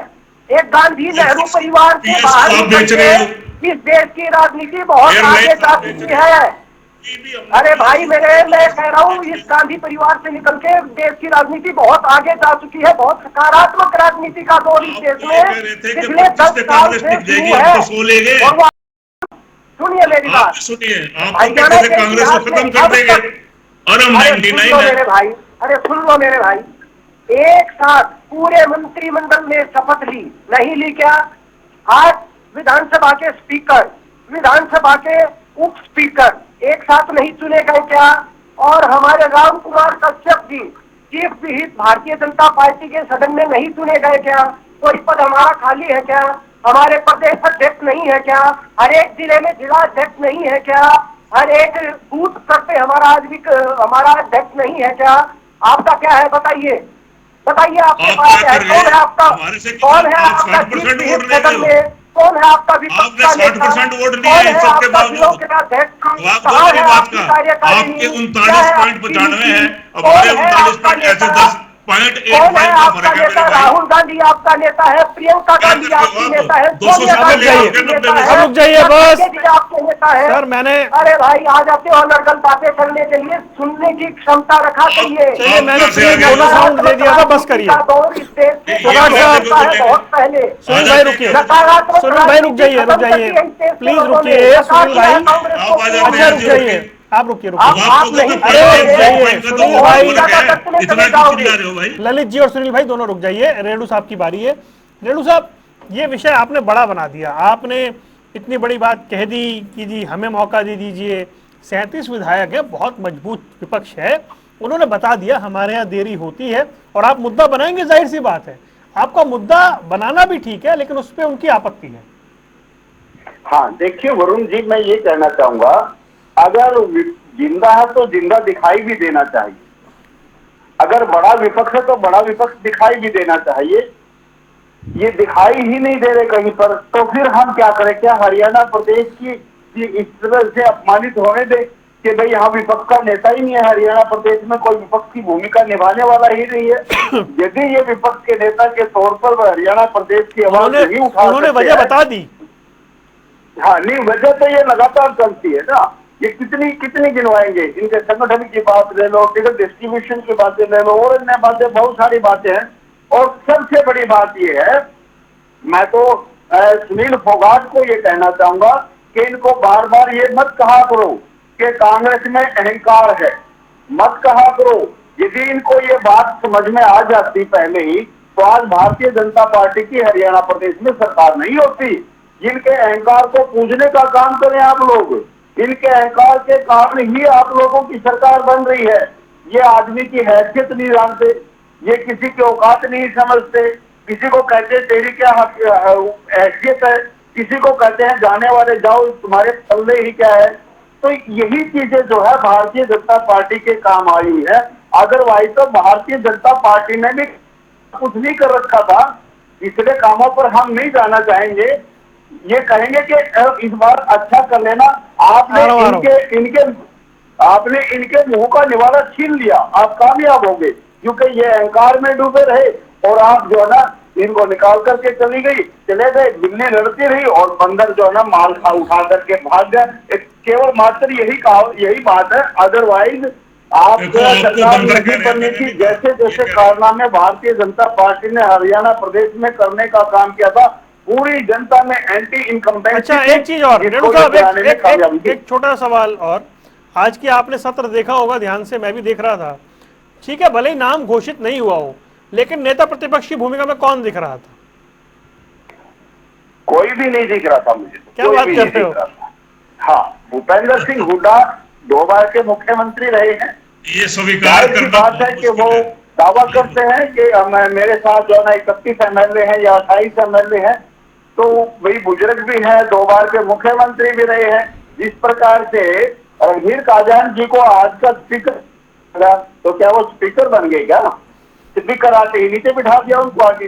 Speaker 6: एक गांधी नेहरू परिवार से बाहर
Speaker 4: आप
Speaker 6: निकल
Speaker 4: बेच रहे हो।
Speaker 6: के इस देश की राजनीति बहुत आगे जा चुकी है। अरे भाई मैं कह रहा हूँ, इस गांधी परिवार से निकल के देश की राजनीति बहुत आगे जा चुकी है। बहुत सकारात्मक राजनीति का दौर इस देश में पिछले 10 साल से शुरू है। और वो सुनिए मेरी बात,
Speaker 4: सुनिए, आप तो
Speaker 6: हरियाणा
Speaker 4: कहते थे
Speaker 6: के
Speaker 4: कांग्रेस
Speaker 6: इतिहास
Speaker 4: को
Speaker 6: में
Speaker 4: खत्म कर
Speaker 6: अब
Speaker 4: देंगे
Speaker 6: तक,
Speaker 4: और हम
Speaker 6: अरे
Speaker 4: 99
Speaker 6: सुन लो
Speaker 4: है।
Speaker 6: मेरे भाई, अरे सुन लो मेरे भाई, एक साथ पूरे मंत्रिमंडल ने शपथ ली, नहीं ली क्या? आज विधानसभा के स्पीकर, विधानसभा के उप स्पीकर एक साथ नहीं चुने गए क्या? और हमारे राम कुमार कश्यप जी चीफ विहित भारतीय जनता पार्टी के सदन में नहीं चुने गए क्या? कोई पद हमारा खाली है क्या? हमारे प्रदेश अध्यक्ष नहीं है क्या? हर एक जिले में जिला अध्यक्ष नहीं है क्या? हर एक बूथ स्तर पे हमारा आज भी हमारा अध्यक्ष नहीं है क्या? आपका क्या है बताइए, बताइए आपके पास है? कौन है आपका, कौन है आपका चीफ विहित सदन में? कौन है आपका विपक्ष का नेता?
Speaker 4: 60% वोट नहीं
Speaker 6: कौन
Speaker 4: है
Speaker 6: है
Speaker 4: सबके
Speaker 6: आपका जिलों के अध्यक्ष? कहाँ है आपकी कार्यकारिणी?
Speaker 4: आपके
Speaker 6: क्या है आपकी
Speaker 4: 39.95 है,
Speaker 6: नीति?
Speaker 4: हमारे
Speaker 6: कौन है
Speaker 4: 39
Speaker 6: आपका
Speaker 4: ऐसे
Speaker 6: नेता?
Speaker 4: 10.85
Speaker 6: कौन है
Speaker 4: का
Speaker 6: आपका
Speaker 4: फर्क है
Speaker 6: नेता?
Speaker 4: मेरे भाई।
Speaker 6: राहुल गांधी आपका नेता है, प्रियंका
Speaker 4: क्या
Speaker 6: गांधी
Speaker 4: करते हो
Speaker 6: आपकी
Speaker 4: आप?
Speaker 6: नेता है,
Speaker 4: 200
Speaker 6: सोनिया
Speaker 4: साल
Speaker 6: गांधी
Speaker 4: ले
Speaker 6: आपकी
Speaker 4: आपके
Speaker 6: नेता
Speaker 4: 90
Speaker 6: है,
Speaker 1: रुक जाइए बस।
Speaker 6: खड़गे जी आपके नेता है।
Speaker 1: सर मैंने,
Speaker 6: अरे भाई आ जाते हो नर्गल बातें करने के लिए, सुनने की क्षमता रखा करिए।
Speaker 1: चलिए मैंने
Speaker 4: आप
Speaker 1: प्लीज
Speaker 4: कैसे
Speaker 1: दोनों साउंड दे दिया था, बस करिए।
Speaker 6: का दौर इस देश में
Speaker 1: सुभाष साहब,
Speaker 6: खत्म है बहुत पहले।
Speaker 1: सुनील भाई रुकिए,
Speaker 6: नकारात्मक
Speaker 1: सुनील भाई रुक जाइए,
Speaker 6: राजनीति
Speaker 1: रुक जाइए,
Speaker 6: खत्म करके इस देश के
Speaker 1: प्लीज
Speaker 6: लोगों ने
Speaker 1: रुकिए
Speaker 6: बता
Speaker 1: सुनील
Speaker 6: दिया है
Speaker 1: भाई।
Speaker 6: कांग्रेस को
Speaker 4: आप आ जाते
Speaker 1: अच्छा
Speaker 4: हैं
Speaker 1: रुक जाइए, आप रुकिए रुकिए।
Speaker 6: आप नहीं,
Speaker 1: अरे जाइए, सुनील भाई,
Speaker 4: इतना क्यों चिल्ला रहे हो भाई?
Speaker 1: ललित जी और सुनील भाई दोनों रुक जाइए, रेणु साहब की बारी है। रेणु साहब, ये विषय आपने बड़ा बना दिया, आपने इतनी बड़ी बात कह दी कि जी हमें मौका दे दीजिए। 37 विधायक है, बहुत मजबूत विपक्ष है, उन्होंने बता दिया हमारे यहाँ देरी होती है और आप मुद्दा बनाएंगे, जाहिर सी बात है। आपका मुद्दा बनाना भी ठीक है, लेकिन उस पर उनकी आपत्ति है।
Speaker 5: हाँ देखिए वरुण जी, मैं ये कहना चाहूंगा, अगर जिंदा है तो जिंदा दिखाई भी देना चाहिए। अगर बड़ा विपक्ष है तो बड़ा विपक्ष दिखाई भी देना चाहिए। ये दिखाई ही नहीं दे रहे कहीं पर, तो फिर हम क्या करें? क्या हरियाणा प्रदेश की इस तरह से अपमानित होने दे कि भाई यहाँ विपक्ष का नेता ही नहीं है, हरियाणा प्रदेश में कोई विपक्ष की भूमिका निभाने वाला ही नहीं है। यदि ये विपक्ष के नेता के तौर पर वह हरियाणा प्रदेश की आवाज नहीं उठा
Speaker 1: उन्होंने
Speaker 5: सकते
Speaker 1: वजह
Speaker 5: हैं।
Speaker 1: बता दी।
Speaker 5: हाँ नहीं, वजह तो ये लगातार चलती है ना, ये कितनी कितनी गिनवाएंगे। इनके संगठन की बात ले लो, टिकट डिस्ट्रीब्यूशन की बातें ले लो, और अन्य बातें, बहुत सारी बातें हैं। और सबसे बड़ी बात ये है, मैं तो सुनील फोगाट को ये कहना चाहूंगा कि इनको बार बार ये मत कहा करो कि कांग्रेस में अहंकार है, मत कहा करो। यदि इनको ये बात समझ में आ जाती पहले ही, तो आज भारतीय जनता पार्टी की हरियाणा प्रदेश में सरकार नहीं होती। इनके अहंकार को पूजने का काम करें आप लोग, इनके अहंकार के कारण ही आप लोगों की सरकार बन रही है। ये आदमी की हैसियत नहीं जानते, ये किसी की औकात नहीं समझते, किसी को कहते हैं तेरी क्या हैसियत है, किसी को कहते हैं जाने वाले जाओ, तुम्हारे पल्ले ही क्या है। तो यही चीजें जो है भारतीय जनता पार्टी के काम आई हुई है। अदरवाइज तो भारतीय जनता पार्टी ने भी कुछ नहीं कर रखा था। पिछले कामों पर हम नहीं जाना चाहेंगे, ये कहेंगे कि इस बार अच्छा कर लेना। आपने इनके मुंह का निवाला छीन लिया, आप कामयाब हो गए, क्योंकि ये अहंकार में डूबे रहे और आप जो है ना इनको निकाल करके चले गए। बिल्ली लड़ती रही और बंदर जो है ना माल उठा करके भाग गया। केवल मात्र यही बात है। अदरवाइज आप सरकार नहीं बनने की जैसे जैसे कारनामे भारतीय जनता पार्टी ने हरियाणा प्रदेश में करने का काम किया था, पूरी जनता में एंटी इनकम्बेंसी।
Speaker 1: अच्छा, एक चीज और रेणु साहब, एक छोटा सवाल और। आज की आपने सत्र देखा होगा ध्यान से, मैं भी देख रहा था। ठीक है, भले ही नाम घोषित नहीं हुआ हो, लेकिन नेता प्रतिपक्ष की भूमिका में कौन दिख रहा था?
Speaker 5: कोई भी नहीं दिख रहा था मुझे।
Speaker 1: क्या बात कर रहे हो?
Speaker 5: हाँ, भूपेंद्र सिंह हुड्डा 2 बार के मुख्यमंत्री रहे हैं।
Speaker 4: ये स्वीकार
Speaker 5: की बात है कि वो दावा करते हैं कि मेरे साथ जो है ना 31 MLA हैं या 28 MLA हैं, तो वही बुजुर्ग भी हैं, 2 बार के मुख्यमंत्री भी रहे हैं। जिस प्रकार से रणधीर काजान जी को आज का स्पीकर, तो क्या वो स्पीकर बन गए क्या? स्पीकर आते ही नीचे बिठा दिया उनको आगे।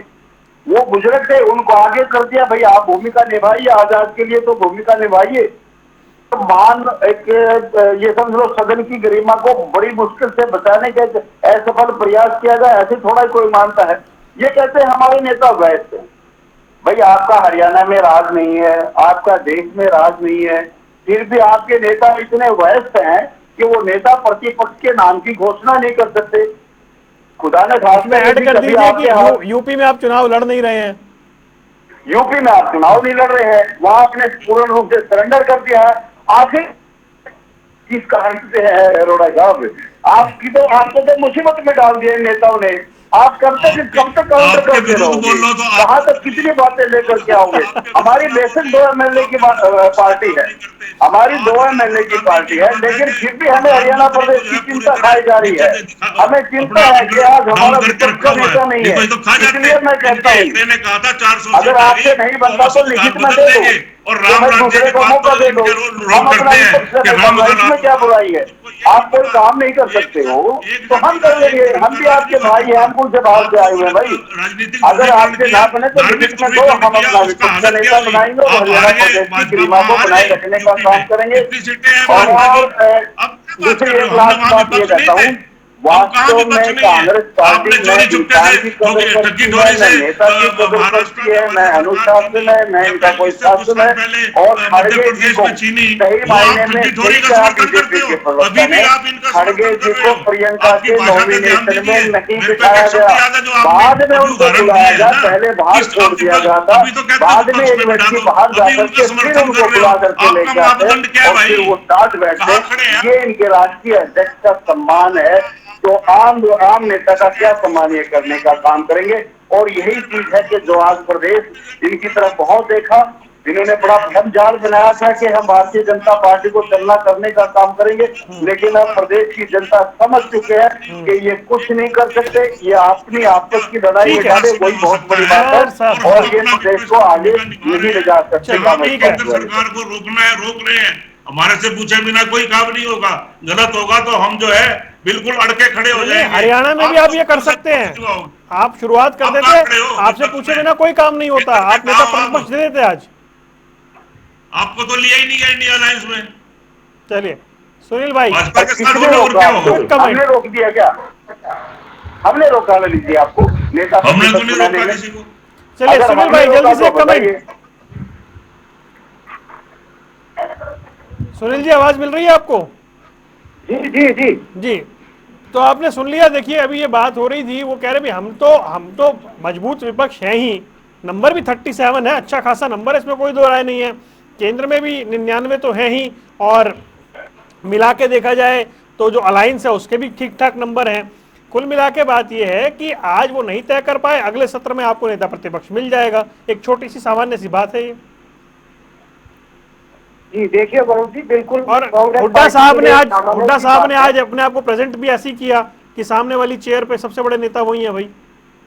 Speaker 5: वो बुजुर्ग थे, उनको आगे कर दिया, भाई आप भूमिका निभाइए, आजाद के लिए तो भूमिका निभाइए। तो ये समझ लो सदन की गरिमा को बड़ी मुश्किल से बचाने के असफल प्रयास किया गया, ऐसे थोड़ा ही कोई मानता है। ये कहते हैं हमारे नेता वैसे हैं। भाई आपका हरियाणा में राज नहीं है, आपका देश में राज नहीं है, फिर भी आपके नेता इतने व्यस्त हैं कि वो नेता प्रतिपक्ष के नाम की घोषणा नहीं कर सकते। खुदा ने खास
Speaker 1: ऐड कर दीजिए कि यूपी में आप चुनाव लड़ नहीं रहे हैं।
Speaker 5: यूपी में आप चुनाव नहीं लड़ रहे हैं, वहां आपने पूर्ण रूप से सरेंडर कर दिया है। आखिर किस कारण से है अरोड़ा साहब? आपको तो मुसीबत में डाल दिए नेताओं ने। आप कब तक काउंटर करते रहोगे? कहाँ तक कितनी बातें लेकर के आओगे? हमारी बेशक 2 MLA की पार्टी है, हमारी 2 MLA की पार्टी है, लेकिन फिर भी हमें हरियाणा प्रदेश की चिंता खाई जा रही है। हमें चिंता है कि आज हमारा विपक्ष का नेता नहीं है। इसलिए मैं कहता हूँ अगर आपसे नहीं बनता तो लिखित में दे दो, और दूसरे को मौका दे दो। हम अपना इसमें क्या बुराई है? आप कोई काम नहीं कर सकते हो तो हम कर लेंगे, हम भी आपके भाई हैं, हम कौन से बाहर से आए हुए हैं भाई। अगर आपसे ना बने तो लिखित में दो, हम अपना विपक्ष का नेता बनाएंगे और हरियाणा प्रदेश की गरिमा को बनाए रखने का काम करेंगे। और दूसरी एक लास्ट बात ये कहता हूँ, वास्तव में कांग्रेस पार्टी में इंसान की कदर करती है, न नेता की कदर करती है, न अनुशासन है, न इनका कोई शासन है। और खड़गे जी को सही मायने में बीजेपी के प्रवक्ता ने खड़गे जी को प्रियंका के नॉमिनेशन में नहीं बिठाया गया, बाद में उनको बुलाया गया। पहले बाहर छोड़ दिया गया था, बाद में एक व्यक्ति बाहर जाकर के फिर उनको बुला करके ले जाते और फिर वो साथ बैठते। ये इनके राष्ट्रीय अध्यक्ष का सम्मान है, तो आम नेता का क्या सम्मान ये करने का काम करेंगे। और यही चीज है कि जो आज प्रदेश इनकी तरफ बहुत देखा, इन्होंने बड़ा भ्रम जाल बनाया था कि हम भारतीय जनता पार्टी को चलना करने का काम करेंगे, लेकिन अब प्रदेश की जनता समझ चुके हैं कि ये कुछ नहीं कर सकते। ये अपनी आपस की लड़ाई में डाले, वही बहुत बड़ी बात है, और ये प्रदेश को आगे नहीं ले जा सकते।
Speaker 4: सरकार को रोकना है, रोक रहे हैं। हमारे से पूछे बिना कोई काम नहीं होगा। गलत होगा तो हम जो है बिल्कुल अड़के खड़े हो जाएंगे।
Speaker 1: हरियाणा में भी आप ये कर सकते हैं। आप शुरुआत कर देते, आपसे पूछे बिना कोई काम नहीं होता, आप नेता प्रतिपक्ष दे देते आज।
Speaker 4: आपको तो लिया ही नहीं गया इंडिया अलायंस में।
Speaker 1: चलिए सुनील भाई,
Speaker 4: भाजपा के साथ
Speaker 5: किसने
Speaker 4: होना और
Speaker 5: रोका
Speaker 4: क्या
Speaker 5: आपको?
Speaker 4: होगा?
Speaker 1: कमेंट।
Speaker 5: हमने रोक दिया क्या? हमने रोका ना लीजिए आपको नेता
Speaker 4: हमने तो नहीं
Speaker 5: बनाने
Speaker 4: रोका
Speaker 5: में।
Speaker 4: किसी को।
Speaker 1: चलिए
Speaker 5: अगर
Speaker 1: सुनील
Speaker 5: हमने
Speaker 1: भाई
Speaker 5: रोका
Speaker 1: जल्दी से
Speaker 5: तो
Speaker 1: कमेंट।
Speaker 5: बताइए।
Speaker 1: सुनील जी आवाज मिल रही है आपको?
Speaker 6: जी जी जी।
Speaker 1: जी, तो आपने सुन लिया। देखिए अभी ये बात हो रही थी, वो कह रहे भी हम तो मजबूत विपक्ष हैं ही, नंबर भी 37 है, अच्छा खासा नंबर है, इसमें कोई दो राय नहीं है। केंद्र में भी 99 तो है ही, और मिला के देखा जाए तो जो अलायंस है उसके भी ठीक ठाक नंबर हैं। कुल मिला के बात यह है कि आज वो नहीं तय कर पाए, अगले सत्र में आपको नेता प्रतिपक्ष मिल जाएगा। एक छोटी सी सामान्य सी बात है ये।
Speaker 6: जी देखिए वरुण जी, बिल्कुल
Speaker 1: और
Speaker 6: कांग्रेस
Speaker 1: हुड्डा
Speaker 6: पार्टी
Speaker 1: साहब
Speaker 6: के
Speaker 1: ने
Speaker 6: लिए
Speaker 1: आज
Speaker 6: सामान्य
Speaker 1: हुड्डा
Speaker 6: सी
Speaker 1: साहब
Speaker 6: बात
Speaker 1: ने
Speaker 6: है।
Speaker 1: आज अपने आप को प्रेजेंट भी ऐसी किया कि सामने वाली चेयर पे सबसे बड़े नेता वही है भाई,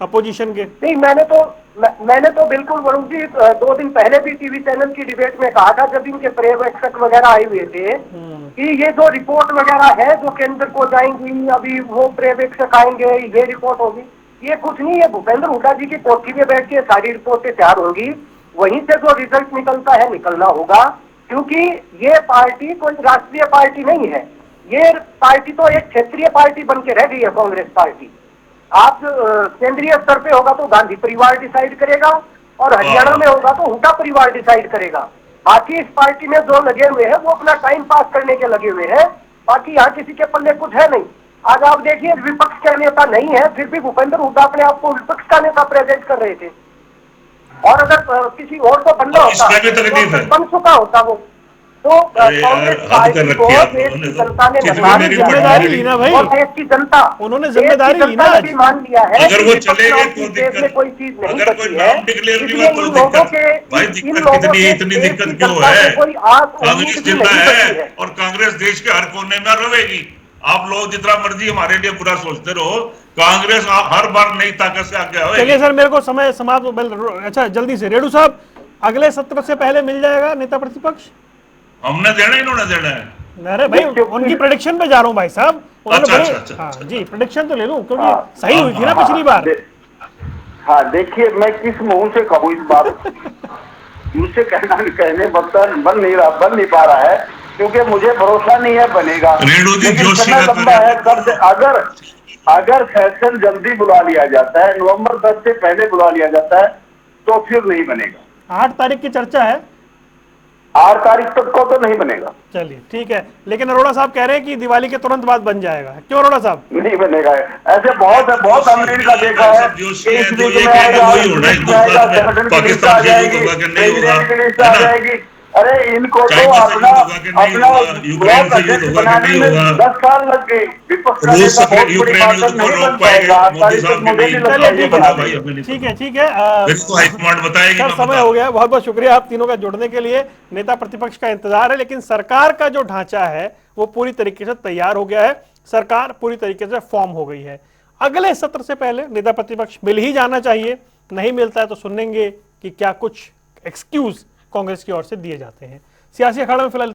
Speaker 1: अपोजिशन के।
Speaker 6: नहीं, मैंने तो बिल्कुल वरुण जी 2 दिन पहले भी टीवी चैनल की डिबेट में कहा था, जब इनके पर्यवेक्षक वगैरह आए हुए थे, कि ये जो रिपोर्ट वगैरह है जो केंद्र को जाएंगी, अभी वो पर्यवेक्षक आएंगे, ये रिपोर्ट होगी, ये कुछ नहीं है। भूपेंद्र हुड्डा जी की कोठी में बैठ के सारी रिपोर्टें तैयार होंगी, वहीं से जो रिजल्ट निकलता है निकलना होगा। क्योंकि ये पार्टी कोई राष्ट्रीय पार्टी नहीं है, ये पार्टी तो एक क्षेत्रीय पार्टी बन के रह गई है कांग्रेस पार्टी। आप केंद्रीय स्तर पे होगा तो गांधी परिवार डिसाइड करेगा, और हरियाणा में होगा तो हुड्डा परिवार डिसाइड करेगा। बाकी इस पार्टी में जो लगे हुए हैं वो अपना टाइम पास करने के लगे हुए हैं, बाकी यहाँ किसी के पल्ले कुछ है नहीं। आज आप देखिए विपक्ष का नेता नहीं है, फिर भी भूपेंद्र हुड्डा अपने आप को विपक्ष का नेता प्रेजेंट कर रहे थे। और अगर किसी और को बनना
Speaker 4: और
Speaker 6: होता
Speaker 4: इसमें भी तकलीफ
Speaker 6: तो
Speaker 4: है।
Speaker 6: बन चुका होता वो। तो
Speaker 4: अरे यार,
Speaker 6: कांग्रेस
Speaker 4: हद
Speaker 6: पार्टी
Speaker 4: कर
Speaker 6: को
Speaker 4: रखी है आप
Speaker 6: देश
Speaker 4: लोगों
Speaker 6: की
Speaker 4: ने तो।
Speaker 6: जनता ने
Speaker 4: कितनी
Speaker 6: मान
Speaker 4: मेरी
Speaker 6: लिया
Speaker 1: जिम्मेदारी
Speaker 6: है,
Speaker 1: ली ना भाई।
Speaker 6: और देश की जनता
Speaker 1: उन्होंने
Speaker 6: देश की
Speaker 1: जिम्मेदारी ली ना
Speaker 6: जनता ने
Speaker 1: आज।
Speaker 6: भी मान लिया है
Speaker 4: अगर
Speaker 6: कि
Speaker 4: वो
Speaker 6: विपक्ष
Speaker 4: चले गए
Speaker 6: नाम
Speaker 4: तो
Speaker 6: की देश में
Speaker 4: दिक्कत,
Speaker 6: कोई चीज नहीं
Speaker 4: अगर कोई
Speaker 6: बची है।
Speaker 4: नाम डिक्लेयर नहीं
Speaker 6: इसलिए
Speaker 4: हुआ तो
Speaker 6: इन लोगों
Speaker 4: दिक्कत।
Speaker 6: के
Speaker 4: भाई
Speaker 6: इन
Speaker 4: दिक्कत
Speaker 6: लोगों
Speaker 4: कितनी
Speaker 6: से
Speaker 4: इतनी
Speaker 6: देश
Speaker 4: दिक्कत
Speaker 6: की
Speaker 4: क्यों
Speaker 6: जनता
Speaker 4: है?
Speaker 6: को कोई आस
Speaker 4: कांग्रेस
Speaker 6: उम्मीद भी
Speaker 4: जिंदा
Speaker 6: नहीं
Speaker 4: है
Speaker 6: बची है।
Speaker 4: और कांग्रेस देश के हर कोने में रहेगी। आप लोग जितना मर्जी हमारे लिए बुरा सोचते रहो, कांग्रेस हर बार नई ताकत से आगे
Speaker 1: चलिए
Speaker 4: आएगी।
Speaker 1: सर, मेरे को समय समाप्त। अच्छा जल्दी से रेडू साहब, अगले सत्र से पहले मिल जाएगा नेता प्रतिपक्ष?
Speaker 4: हमने देना, इन्होंने देना है।
Speaker 1: अरे भाई उनकी प्रेडिक्शन पे जा रहा हूं भाई साहब, उन्होंने
Speaker 4: अच्छा,
Speaker 1: बड़े
Speaker 4: अच्छा,
Speaker 1: हाँ
Speaker 4: अच्छा।
Speaker 1: जी प्रेडिक्शन तो ले लूं, क्योंकि
Speaker 5: हाँ,
Speaker 1: सही हुई थी ना पिछली बार।
Speaker 5: हाँ देखिए, मैं किस मुंह से कहूँ इस बात, मुझसे कहने बन नहीं पा रहा है, क्योंकि मुझे भरोसा नहीं है बनेगा।
Speaker 4: रेणु जी
Speaker 5: लेकिन
Speaker 4: जोशी
Speaker 5: समय
Speaker 4: का
Speaker 5: लंबा है।
Speaker 4: कार्य
Speaker 5: अगर सेशन जल्दी बुला लिया जाता है, नवंबर 10 से पहले बुला लिया जाता है, तो फिर नहीं बनेगा।
Speaker 1: 8 तारीख की चर्चा है,
Speaker 5: 8 तारीख तक को तो नहीं बनेगा।
Speaker 1: चलिए ठीक है। लेकिन अरोड़ा साहब कह रहे हैं कि दिवाली के तुरंत बाद बन जाएगा, क्यों अरोड़ा साहब?
Speaker 5: नहीं बनेगा। ऐसे बहुत हमने इनका देखा है कि इस वीक में आएगा,
Speaker 4: पाकिस्तान
Speaker 5: आ
Speaker 4: की
Speaker 5: जाएगी,
Speaker 4: होगा कि नहीं होगा,
Speaker 5: प्रेसिडेंट की लिस्ट
Speaker 4: है
Speaker 5: आ
Speaker 4: ना?
Speaker 5: जाएगी। अरे इनको तो
Speaker 4: चाइना से
Speaker 5: अपना
Speaker 4: युद्ध होगा कि नहीं
Speaker 5: अपना
Speaker 4: होगा, यूक्रेन
Speaker 5: ब्लॉक
Speaker 4: से युद्ध
Speaker 5: अध्यक्ष
Speaker 4: होगा कि
Speaker 5: बनाने
Speaker 4: नहीं
Speaker 5: में
Speaker 4: होगा,
Speaker 5: 10 साल लग गए। विपक्ष का
Speaker 4: रूस
Speaker 5: नेता बहुत बड़ी
Speaker 4: यूक्रेन
Speaker 5: बात
Speaker 4: युद्ध को
Speaker 5: नहीं
Speaker 4: रोक
Speaker 5: बन
Speaker 4: पाएगा
Speaker 5: पाएगा। 8
Speaker 4: मोदी
Speaker 5: तारीख
Speaker 4: साहब
Speaker 5: तक
Speaker 4: की
Speaker 5: मुझे
Speaker 4: नहीं।
Speaker 5: भी लगता
Speaker 1: चलिए
Speaker 5: है ये
Speaker 1: ठीक
Speaker 5: बना
Speaker 1: है,
Speaker 4: भाई
Speaker 5: देंगे।
Speaker 4: हमें नहीं
Speaker 1: ठीक
Speaker 4: पता।
Speaker 1: है ठीक है।
Speaker 4: फिर तो हाईकमांड बताएगी,
Speaker 1: सर
Speaker 4: मैं
Speaker 1: समय
Speaker 4: बता
Speaker 1: हो
Speaker 4: दूं।
Speaker 1: गया, बहुत बहुत शुक्रिया आप तीनों का जुड़ने के लिए। नेता प्रतिपक्ष का इंतजार है, लेकिन सरकार का जो ढांचा है वो पूरी तरीके से तैयार हो गया है, सरकार पूरी तरीके से फॉर्म हो गई है। अगले सत्र से पहले नेता प्रतिपक्ष मिल ही जाना चाहिए, नहीं मिलता है तो सुनेंगे कि क्या कुछ एक्सक्यूज कांग्रेस की ओर से दिए जाते हैं। सियासी अखाड़ा में फिलहाल